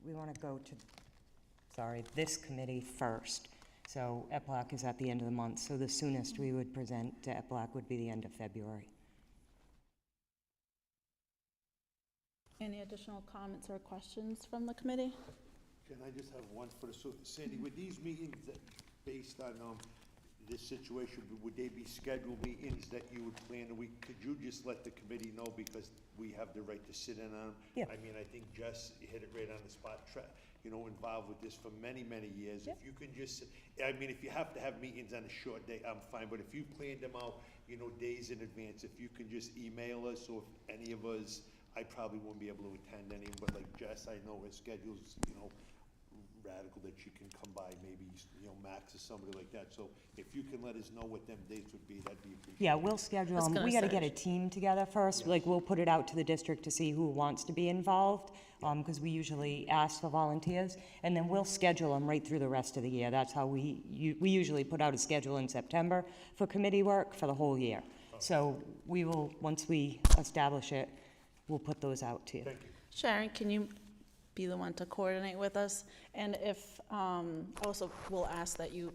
We want to go to, this committee first. So EPLAC is at the end of the month. So the soonest we would present to EPLAC would be the end of February. Any additional comments or questions from the committee? Can I just have one for Sandy, with these meetings based on this situation, would they be scheduled meetings that you would plan a week? Could you just let the committee know, because we have the right to sit in on them? Yeah. I mean, I think Jess hit it right on the spot, involved with this for many, many years. Yeah. If you can just, if you have to have meetings on a short day, I'm fine, but if you planned them out, days in advance, if you can just email us, or if any of us, I probably won't be able to attend any, but like Jess, I know her schedule's, radical, that she can come by, maybe, Max or somebody like that. So if you can let us know what them dates would be, that'd be appreciated. Yeah, we'll schedule them. We got to get a team together first. Like, we'll put it out to the district to see who wants to be involved, because we usually ask for volunteers, and then we'll schedule them right through the rest of the year. That's how we usually put out a schedule in September for committee work for the whole year. So we will, once we establish it, we'll put those out to you. Thank you. Sharon, can you be the one to coordinate with us? And if, also we'll ask that you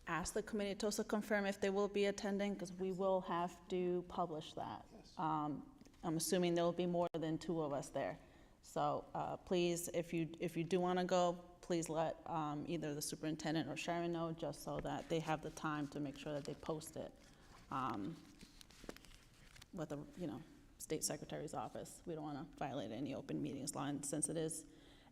ask the committee to also confirm if they will be attending, because we will have to publish that. Yes. I'm assuming there will be more than 2 of us there. So please, if you do want to go, please let either the superintendent or Sharon know, just so that they have the time to make sure that they post it with the state secretary's office. We don't want to violate any open meetings law, and since it is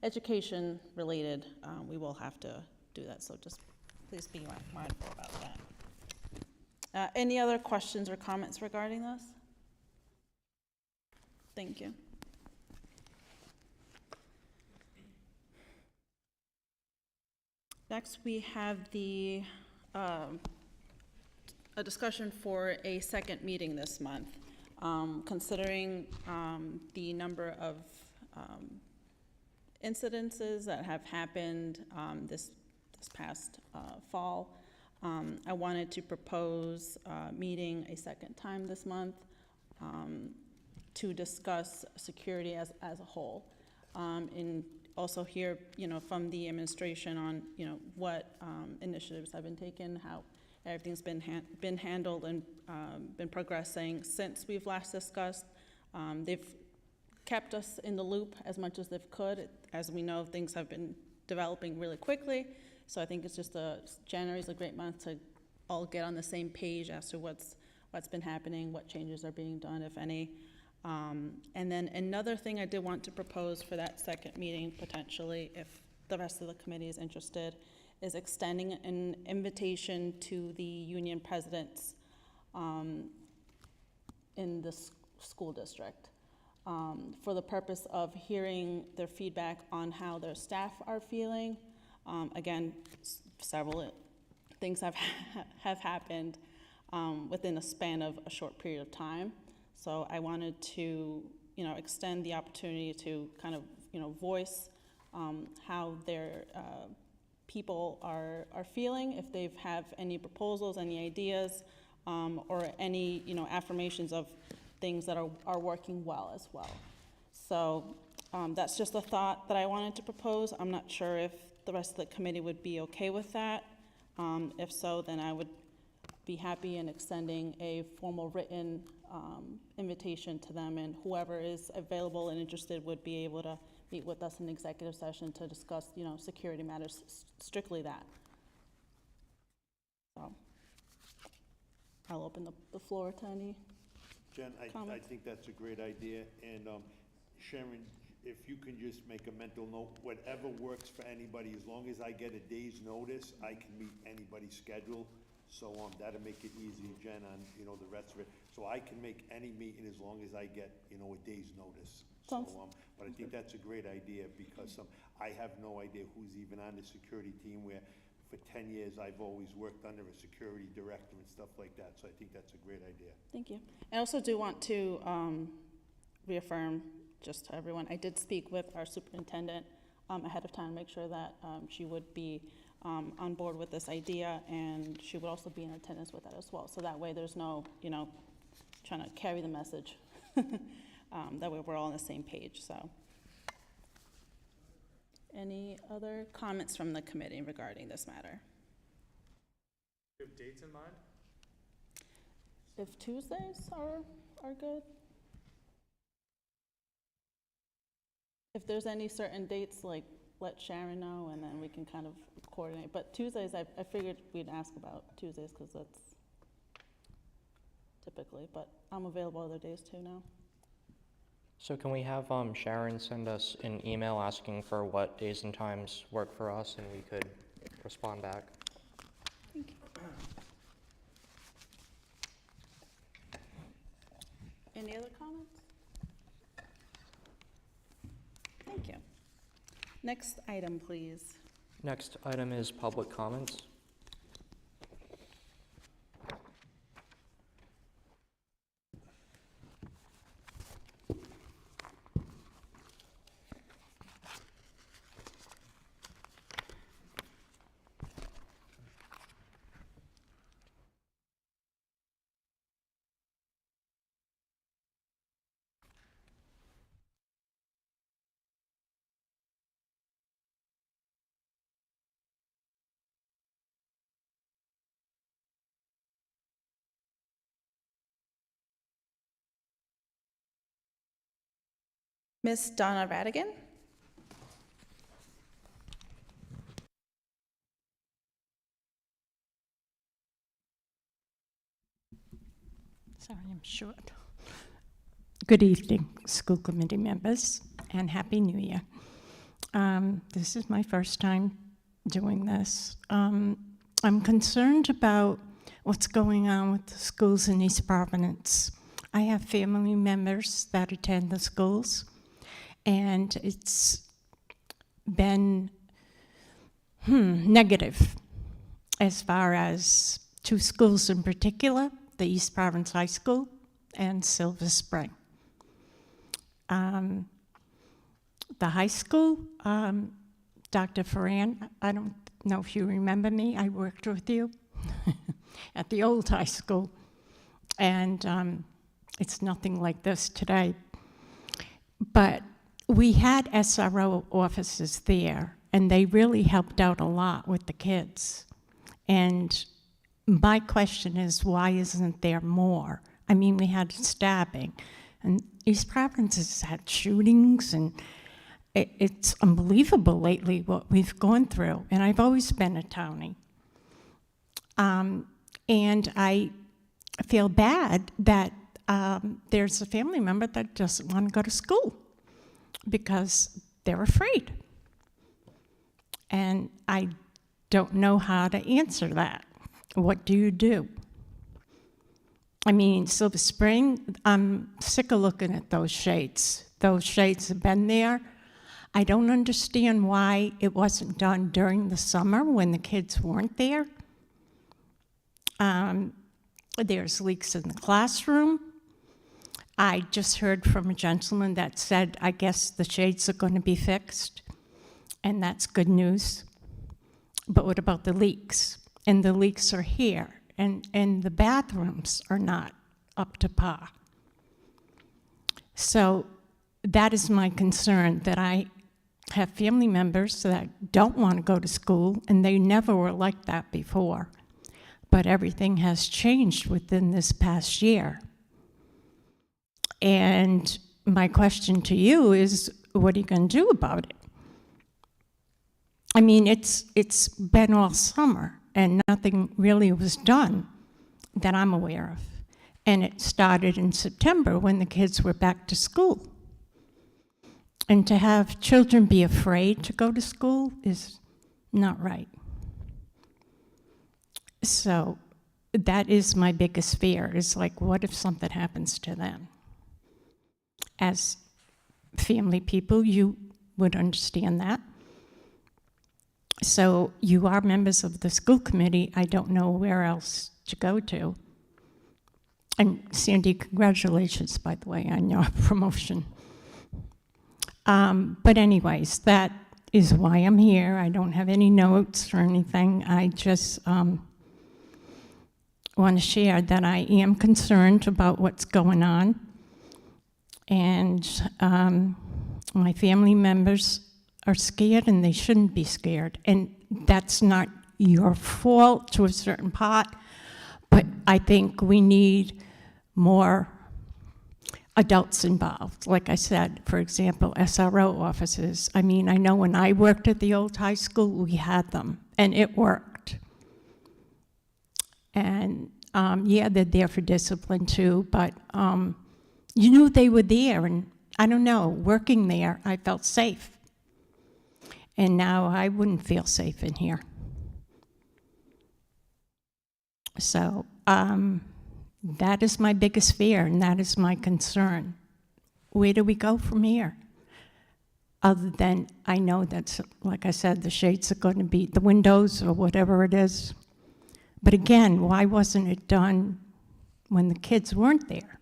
education related, we will have to do that. So just please be mindful about that. Any other questions or comments regarding this? Thank you. Next, we have a discussion for a second meeting this month. Considering the number of incidences that have happened this past fall, I wanted to propose meeting a second time this month to discuss security as a whole. And also hear, from the administration on, what initiatives have been taken, how everything's been handled and been progressing since we've last discussed. They've kept us in the loop as much as they've could. As we know, things have been developing really quickly. So I think it's just January is a great month to all get on the same page as to what's been happening, what changes are being done, if any. And then another thing I did want to propose for that second meeting, potentially, if the rest of the committee is interested, is extending an invitation to the union presidents in the school district for the purpose of hearing their feedback on how their staff are feeling. Again, several things have happened within a span of a short period of time. So I wanted to, extend the opportunity to kind of, voice how their people are feeling, if they have any proposals, any ideas, or any, affirmations of things that are working well as well. So that's just a thought that I wanted to propose. I'm not sure if the rest of the committee would be okay with that. If so, then I would be happy in extending a formal written invitation to them, and whoever is available and interested would be able to meet with us in executive session to discuss, security matters, strictly that. So I'll open the floor to any Jen, I comments. think that's a great idea, and Sharon, if you can just make a mental note, whatever works for anybody, as long as I get a day's notice, I can meet anybody's schedule. So that'll make it easy, Jen, on, the rest of it. So I can make any meeting as long as I get, a day's notice. So, but I think that's a great idea, because I have no idea who's even on the security team, where for 10 years I've always worked under a security director and stuff like that. So I think that's a great idea. Thank you. I also do want to reaffirm, just to everyone, I did speak with our superintendent ahead of time to make sure that she would be on board with this idea, and she would also be in attendance with that as well. So that way there's no, trying to carry the message. That way we're all on the same page, so. Any other comments from the committee regarding this matter? Do you have dates in mind? If Tuesdays are good? If there's any certain dates, like, let Sharon know, and then we can kind of coordinate. But Tuesdays, I figured we'd ask about Tuesdays, because that's typically, but I'm available other days too now. So can we have Sharon send us an email asking for what days and times work for us, and we could respond back? Thank you. Any other comments? Thank you. Next item, please. Next item is public comments. Miss Donna Radigan? Sorry, I'm short. Good evening, school committee members, and Happy New Year. This is my first time doing this. I'm concerned about what's going on with the schools in East Providence. I have family members that attend the schools, and it's been negative as far as two schools in particular, the East Providence High School and Silver Spring. The high school, Dr. Ferran, I don't know if you remember me, I worked with you at the old high school, and it's nothing like this today. But we had SRO officers there, and they really helped out a lot with the kids. And my question is, why isn't there more? I mean, we had stabbing, and East Providence has had shootings, and it's unbelievable lately what we've gone through. And I've always been a townie. And I feel bad that there's a family member that doesn't want to go to school because they're afraid. And I don't know how to answer that. What do you do? I mean, Silver Spring, I'm sick of looking at those shades. Those shades have been there. I don't understand why it wasn't done during the summer when the kids weren't there. There's leaks in the classroom. I just heard from a gentleman that said, I guess the shades are going to be fixed, and that's good news. But what about the leaks? And the leaks are here, and the bathrooms are not up to par. So that is my concern, that I have family members that don't want to go to school, and they never were like that before. But everything has changed within this past year. And my question to you is, what are you going to do about it? I mean, it's been all summer, and nothing really was done that I'm aware of. And it started in September when the kids were back to school. And to have children be afraid to go to school is not right. So that is my biggest fear, is like, what if something happens to them? As family people, you would understand that. So you are members of the school committee. I don't know where else to go to. And Sandy, congratulations, by the way, on your promotion. But anyways, that is why I'm here. I don't have any notes or anything. I just want to share that I am concerned about what's going on. And my family members are scared, and they shouldn't be scared. And that's not your fault to a certain part, but I think we need more adults involved. Like I said, for example, SRO officers. I mean, I know when I worked at the old high school, we had them, and it worked. And yeah, they're there for discipline too, but you knew they were there, and I don't know, working there, I felt safe. And now I wouldn't feel safe in here. So that is my biggest fear, and that is my concern. Where do we go from here? Other than, I know that's, like I said, the shades are going to be the windows or whatever it is. But again, why wasn't it done when the kids weren't there?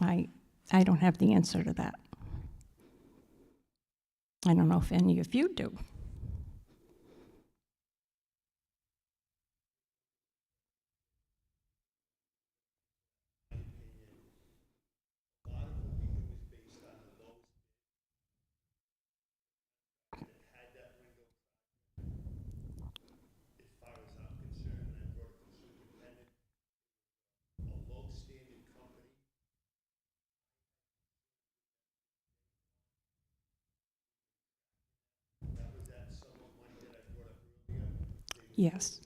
I don't have the answer to that. I don't know if any of you do. Yes.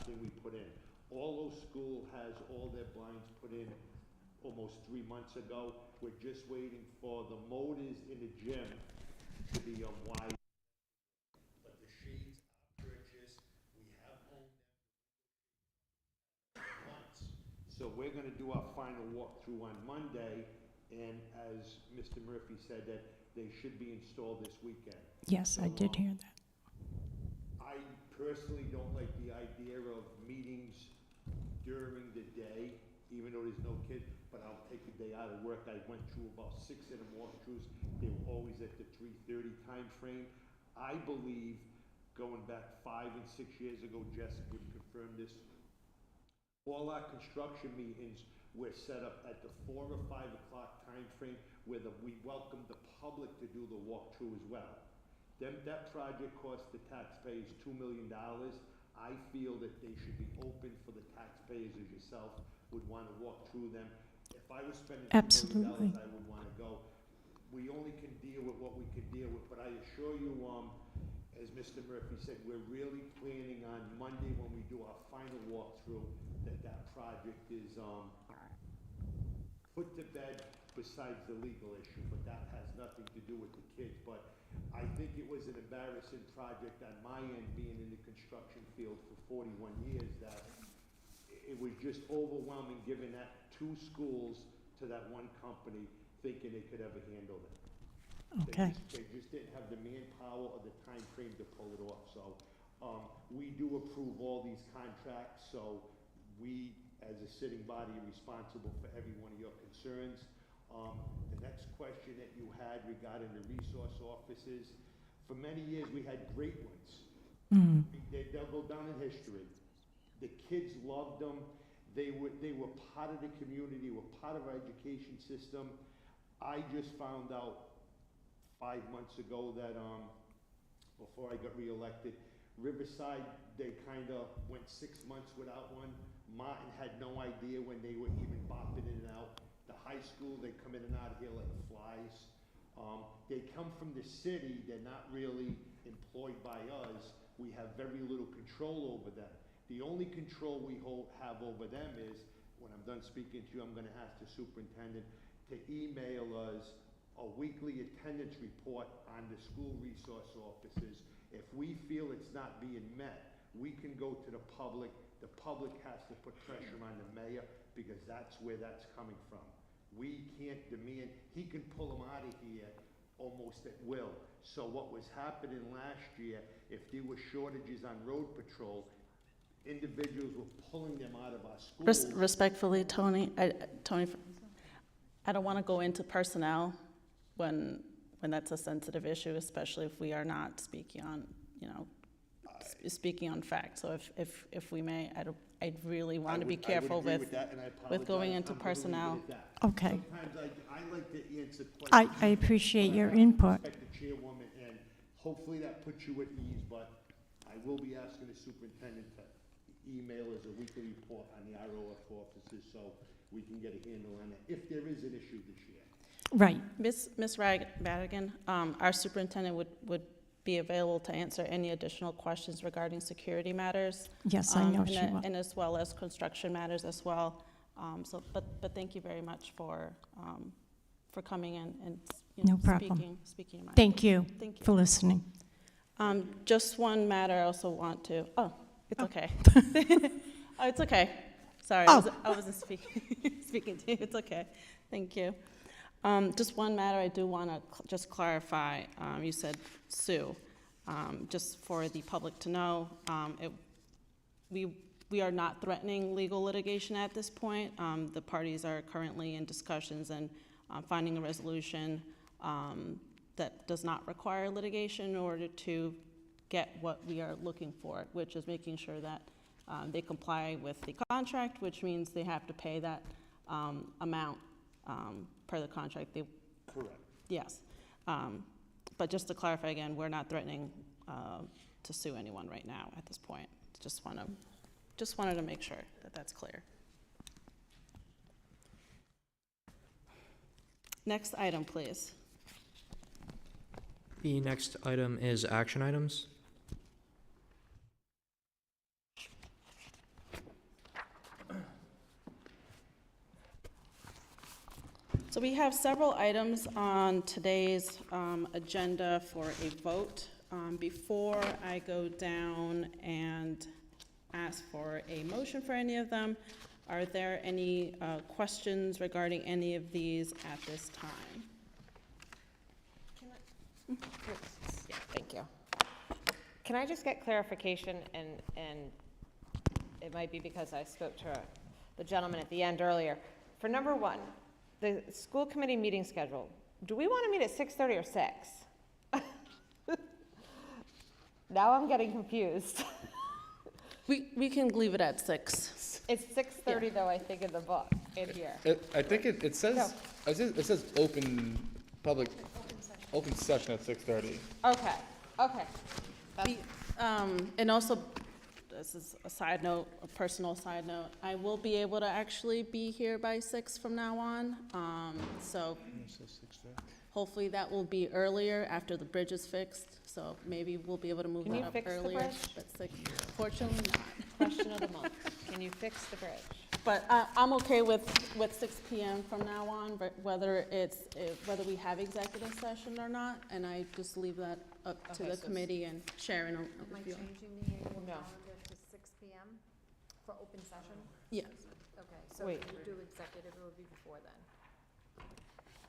thing we put in. All those school has all their blinds put in almost 3 months ago. We're just waiting for the motors in the gym to be wide. But the shades are purchased. We have owned them for months. So we're gonna do our final walkthrough on Monday, and as Mr. Murphy said, that they should be installed this weekend. Yes, I did hear that. I personally don't like the idea of meetings during the day, even though there's no kid, but I'll take a day out of work. I went through about 6 of them walkthroughs. They were always at the 3:30 time frame. I believe, going back 5 and 6 years ago, Jess would confirm this, all our construction meetings were set up at the 4 or 5 o'clock time frame where we welcome the public to do the walkthrough as well. That project cost the taxpayers $2 million. I feel that they should be open for the taxpayers as yourself would want to walk through them. If I was spending $2 million, I would want to go. We only can deal with what we can deal with, but I assure you, as Mr. Murphy said, we're really planning on Monday when we do our final walkthrough that project is put to bed besides the legal issue, but that has nothing to do with the kids. But I think it was an embarrassing project on my end, being in the construction field for 41 years, that it was just overwhelming giving that 2 schools to that one company, thinking they could ever handle it. Okay. They just didn't have the manpower or the time frame to pull it off. So we do approve all these contracts, so we, as a sitting body, are responsible for every one of your concerns. The next question that you had regarding the resource officers, for many years we had great ones. They'll go down in history. The kids loved them. They were part of the community, were part of our education system. I just found out 5 months ago that before I got reelected, Riverside, they kind of went 6 months without one. Martin had no idea when they were even bopping in and out. The high school, they come in and out of here like flies. They come from the city, they're not really employed by us. We have very little control over them. The only control we have over them is, when I'm done speaking to you, I'm gonna ask the superintendent to email us a weekly attendance report on the school resource officers. If we feel it's not being met, we can go to the public. The public has to put pressure on the mayor, because that's where that's coming from. We can't demand, he can pull them out of here almost at will. So what was happening last year, if there were shortages on road patrol, individuals were pulling them out of our schools. Respectfully, Tony, I don't want to go into personnel when that's a sensitive issue, especially if we are not speaking on, speaking on facts. So if we may, I'd really want to be careful with going into personnel. Okay. Sometimes I like to answer questions. I appreciate your input. Respect the chairwoman, and hopefully that puts you at ease, but I will be asking the superintendent to email us a weekly report on the ROF officers so we can get a handle on it, if there is an issue this year. Right. Ms. Radigan, our superintendent would be available to answer any additional questions regarding security matters. Yes, I know she will. And as well as construction matters as well. But thank you very much for coming in and No problem. speaking your mind. Thank you Thank you. for listening. Just one matter I also want to, it's okay. Oh, it's okay. Sorry, I wasn't speaking to you. It's okay. Thank you. Just one matter I do want to just clarify. You said sue. Just for the public to know, we are not threatening legal litigation at this point. The parties are currently in discussions and finding a resolution that does not require litigation in order to get what we are looking for, which is making sure that they comply with the contract, which means they have to pay that amount per the contract. Correct. Yes. But just to clarify again, we're not threatening to sue anyone right now at this point. Just wanted to make sure that that's clear. Next item, please. The next item is action items. So we have several items on today's agenda for a vote. Before I go down and ask for a motion for any of them, are there any questions regarding any of these at this time? Yeah, thank you. Can I just get clarification, and it might be because I spoke to the gentleman at the end earlier. For number one, the school committee meeting schedule, do we want to meet at 6:30 or 6? Now I'm getting confused. We can leave it at 6. It's 6:30 though, I think, in the book, in here. I think it says, it says open session at 6:30. Okay, okay. And also, this is a side note, a personal side note, I will be able to actually be here by 6 from now on. So hopefully that will be earlier after the bridge is fixed. So maybe we'll be able to move Can that you up fix the earlier. bridge? But 6, fortunately not. Question of the month. Can you fix the bridge? But I'm okay with 6 p.m. from now on, but whether we have executive session or not, and I just leave that up to Okay, the so committee and Sharon. Am I changing the annual No. calendar to 6 p.m. for open session? Yeah. Okay, so Wait. if you do executive, it will be before then.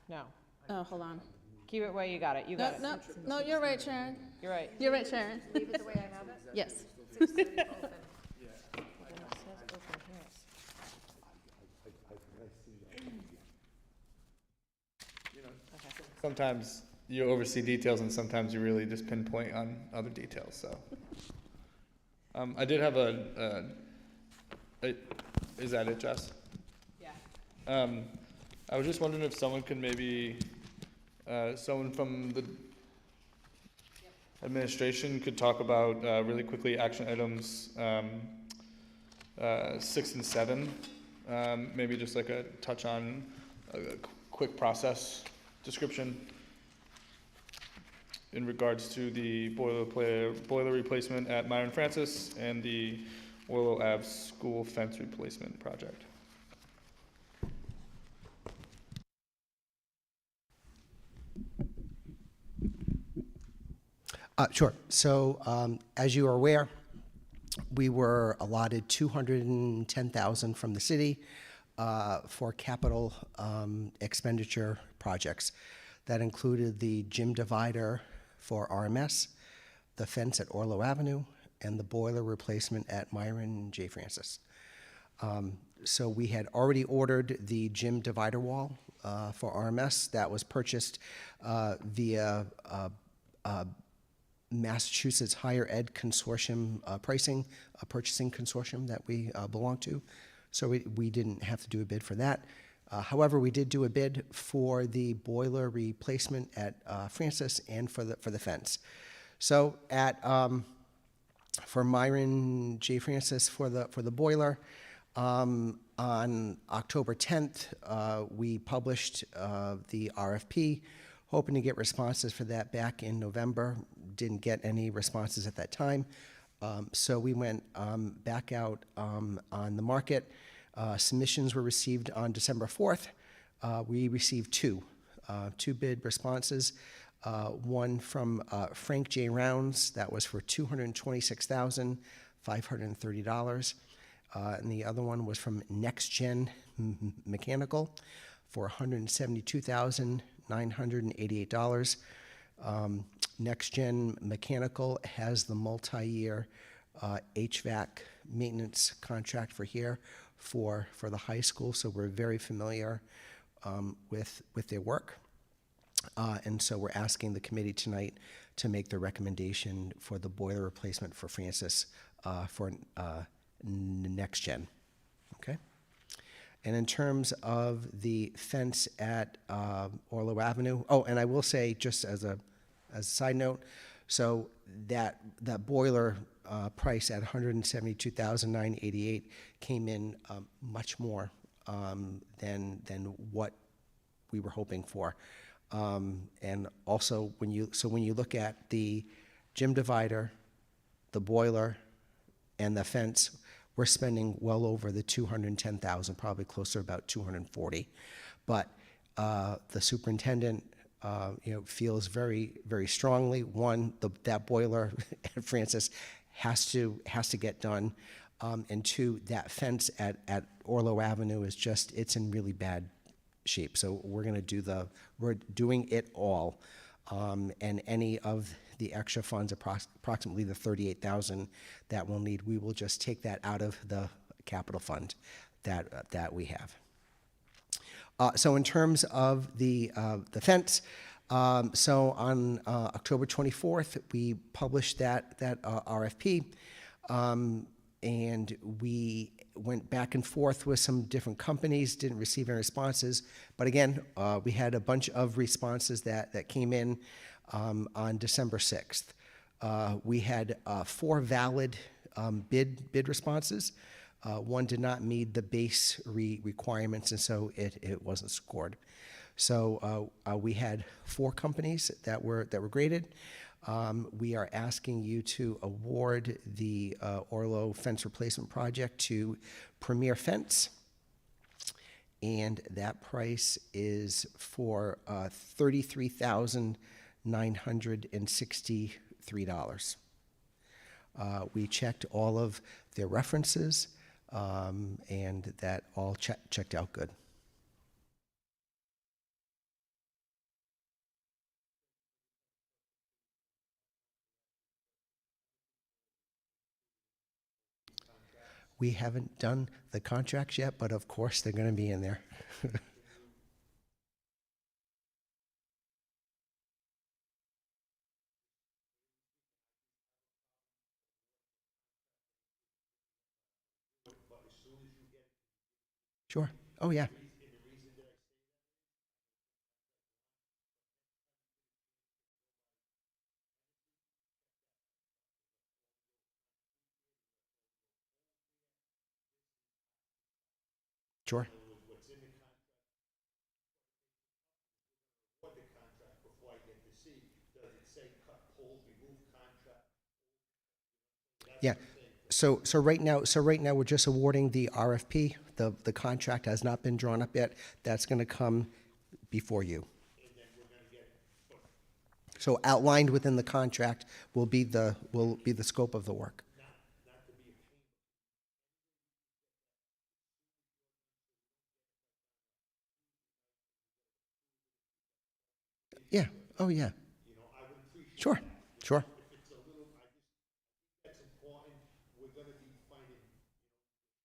No. Oh, hold on. Keep it where you got it. You got it. No, you're right, Sharon. You're right. You're right, Sharon. Leave it the way I have it? Yes. 6:30 open. Well, then it says open here. Sometimes you oversee details and sometimes you really just pinpoint on other details, so. I did have is that it, Jess? Yeah. I was just wondering if someone could maybe, someone from the administration could talk about, really quickly, action items, 6 and 7. Maybe just like a touch on a quick process description in regards to the boiler replacement at Myron Francis and the Orlo Ave school fence replacement project. Sure. So, as you are aware, we were allotted $210,000 from the city for capital expenditure projects. That included the gym divider for RMS, the fence at Orlo Avenue, and the boiler replacement at Myron J. Francis. So we had already ordered the gym divider wall for RMS. That was purchased via Massachusetts Higher Ed Consortium purchasing consortium that we belong to. So we didn't have to do a bid for that. However, we did do a bid for the boiler replacement at Francis and for the fence. So for Myron J. Francis for the boiler, on October 10th, we published the RFP, hoping to get responses for that back in November. Didn't get any responses at that time. So we went back out on the market. Submissions were received on December 4th. We received two bid responses. One from Frank J. Rounds, that was for $226,530. And the other one was from Next Gen Mechanical for $172,988. Next Gen Mechanical has the multi-year HVAC maintenance contract for here for the high school, so we're very familiar with their work. And so we're asking the committee tonight to make the recommendation for the boiler replacement for Francis for Next Gen. Okay? And in terms of the fence at Orlo Avenue, oh, and I will say, just as a side note, so that boiler price at $172,988 came in much more than what we were hoping for. And also, when you look at the gym divider, the boiler, and the fence, we're spending well over the $210,000, probably closer to about $240,000. But The superintendent, feels very, very strongly. One, that boiler at Francis has to get done. And two, that fence at Orlo Avenue is it's in really bad shape. So we're doing it all. And any of the extra funds, approximately the $38,000 that we'll need, we will just take that out of the capital fund that we have. So in terms of the fence, so on October 24th, we published that RFP, and we went back and forth with some different companies, didn't receive any responses. But again, we had a bunch of responses that came in on December 6th. We had 4 valid bid responses. One did not meet the base requirements, and so it wasn't scored. So we had 4 companies that were graded. We are asking you to award the Orlo fence replacement project to Premier Fence, and that price is for $33,963. We checked all of their references, and that all checked out good. We haven't done the contracts yet, but of course they're going to be in there. Sure. Oh, yeah. Sure. Yeah. So right now we're just awarding the RFP. The contract has not been drawn up yet. That's going to come before you. So outlined within the contract will be the scope of the work. Yeah. Oh, yeah. Sure. Sure. That's important. We're gonna be finding,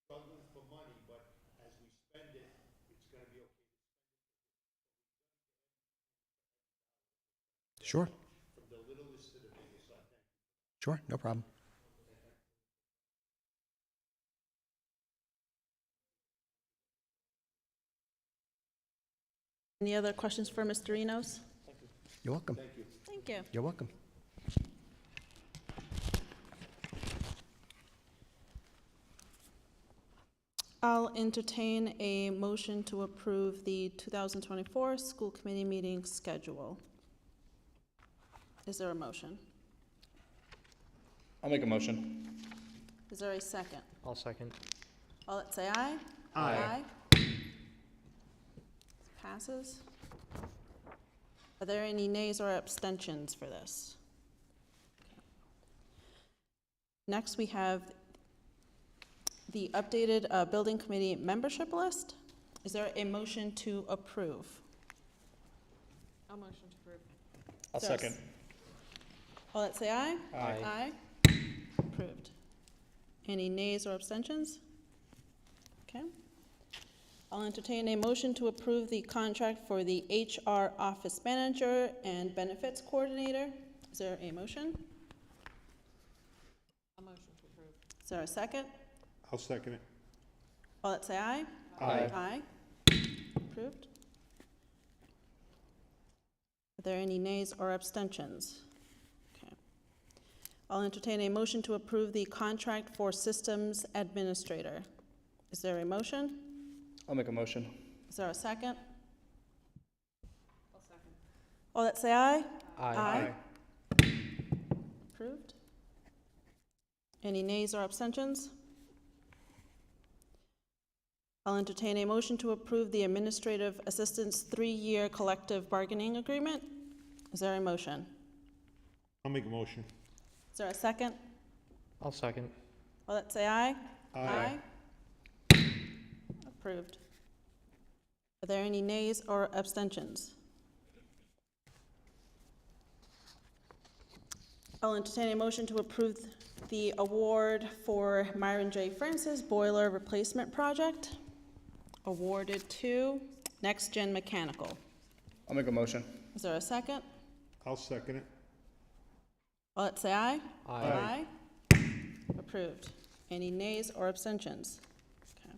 struggling for money, but as we spend it, it's gonna be okay to spend it. Sure. From the littlest to the biggest, so I thank you. Sure. No problem. Any other questions for Mr. Enos? You're welcome. Thank you. Thank you. You're welcome. I'll entertain a motion to approve the 2024 school committee meeting schedule. Is there a motion? I'll make a motion. Is there a second? I'll second. All that say aye? Aye. Passes. Are there any nays or abstentions for this? Next, we have the updated building committee membership list. Is there a motion to approve? I'll motion to approve. I'll second. All that say aye? Aye. Aye. Approved. Any nays or abstentions? Okay. I'll entertain a motion to approve the contract for the HR office manager and benefits coordinator. Is there a motion? I'll motion to approve. Is there a second? I'll second it. All that say aye? Aye. Aye. Approved. Are there any nays or abstentions? Okay. I'll entertain a motion to approve the contract for systems administrator. Is there a motion? I'll make a motion. Is there a second? I'll second. All that say aye? Aye. Approved. Any nays or abstentions? I'll entertain a motion to approve the administrative assistant's 3-year collective bargaining agreement. Is there a motion? I'll make a motion. Is there a second? I'll second. All that say aye. Aye. Approved. Are there any nays or abstentions? I'll entertain a motion to approve the award for Myron J. Francis Boiler Replacement Project, awarded to Next Gen Mechanical. I'll make a motion. Is there a second? I'll second it. All that say aye. Aye. Approved. Any nays or abstentions? Okay.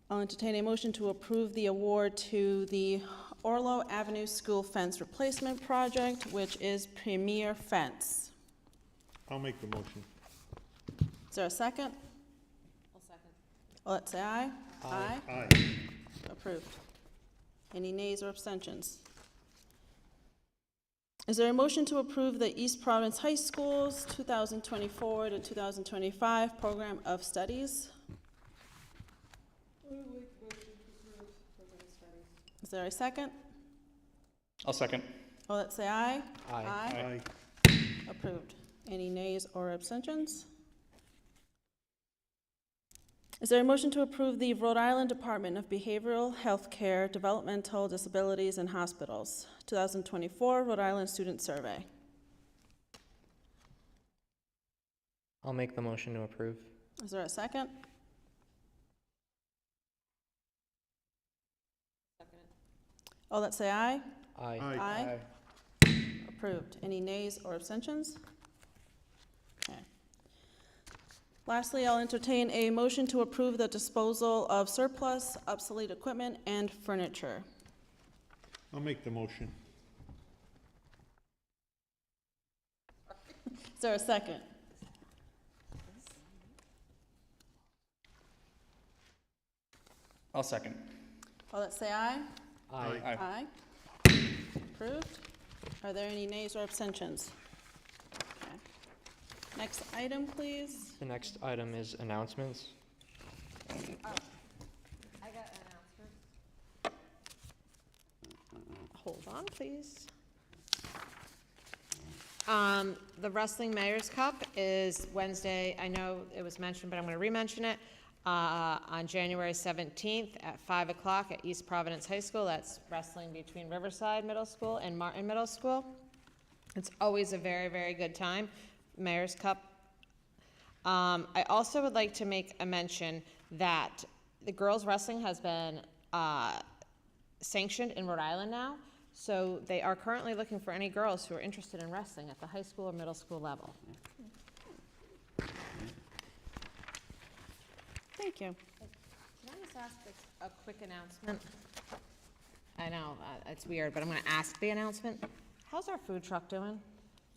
I'll entertain a motion to approve the award to the Orlo Avenue School Fence Replacement Project, which is Premier Fence. I'll make the motion. Is there a second? I'll second. All that say aye. Aye. Approved. Any nays or abstentions? Is there a motion to approve the East Providence High School's 2024 to 2025 Program of Studies? Is there a second? I'll second. All that say aye. Aye. Approved. Any nays or abstentions? Is there a motion to approve the Rhode Island Department of Behavioral Health Care, Developmental Disabilities and Hospitals 2024 Rhode Island Student Survey? I'll make the motion to approve. Is there a second? All that say aye. Aye. Approved. Any nays or abstentions? Okay. Lastly, I'll entertain a motion to approve the disposal of surplus, obsolete equipment, and furniture. I'll make the motion. Is there a second? I'll second. All that say aye. Aye. Approved. Are there any nays or abstentions? Okay. Next item, please. The next item is announcements. I got an announcement. Hold on, please. The Wrestling Mayor's Cup is Wednesday. I know it was mentioned, but I'm going to re-mention it. On January 17th at 5 o'clock at East Providence High School. That's wrestling between Riverside Middle School and Martin Middle School. It's always a very, very good time. Mayor's Cup. I also would like to make a mention that the girls wrestling has been sanctioned in Rhode Island now. So they are currently looking for any girls who are interested in wrestling at the high school or middle school level. Thank you. Can I just ask a quick announcement? I know, it's weird, but I'm going to ask the announcement. How's our food truck doing?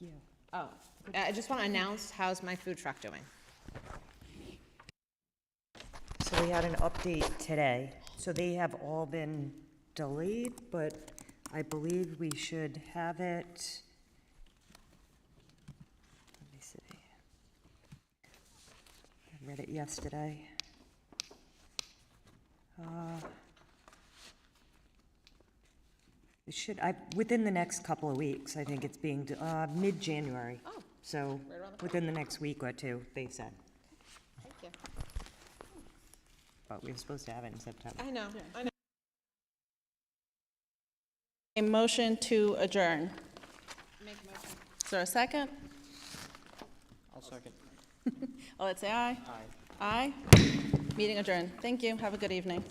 Yeah. Oh, I just want to announce, how's my food truck doing? So we had an update today. So they have all been delayed, but I believe we should have it. Let me see. I read it yesterday. It should, within the next couple of weeks, I think it's being, mid-January. Oh. So, Right around the within the next week or two, they said. Thank you. But we were supposed to have it in September. I know, I know. A motion to adjourn. Make a motion. Is there a second? I'll second. All that say aye. Aye. Aye. Meeting adjourned. Thank you. Have a good evening.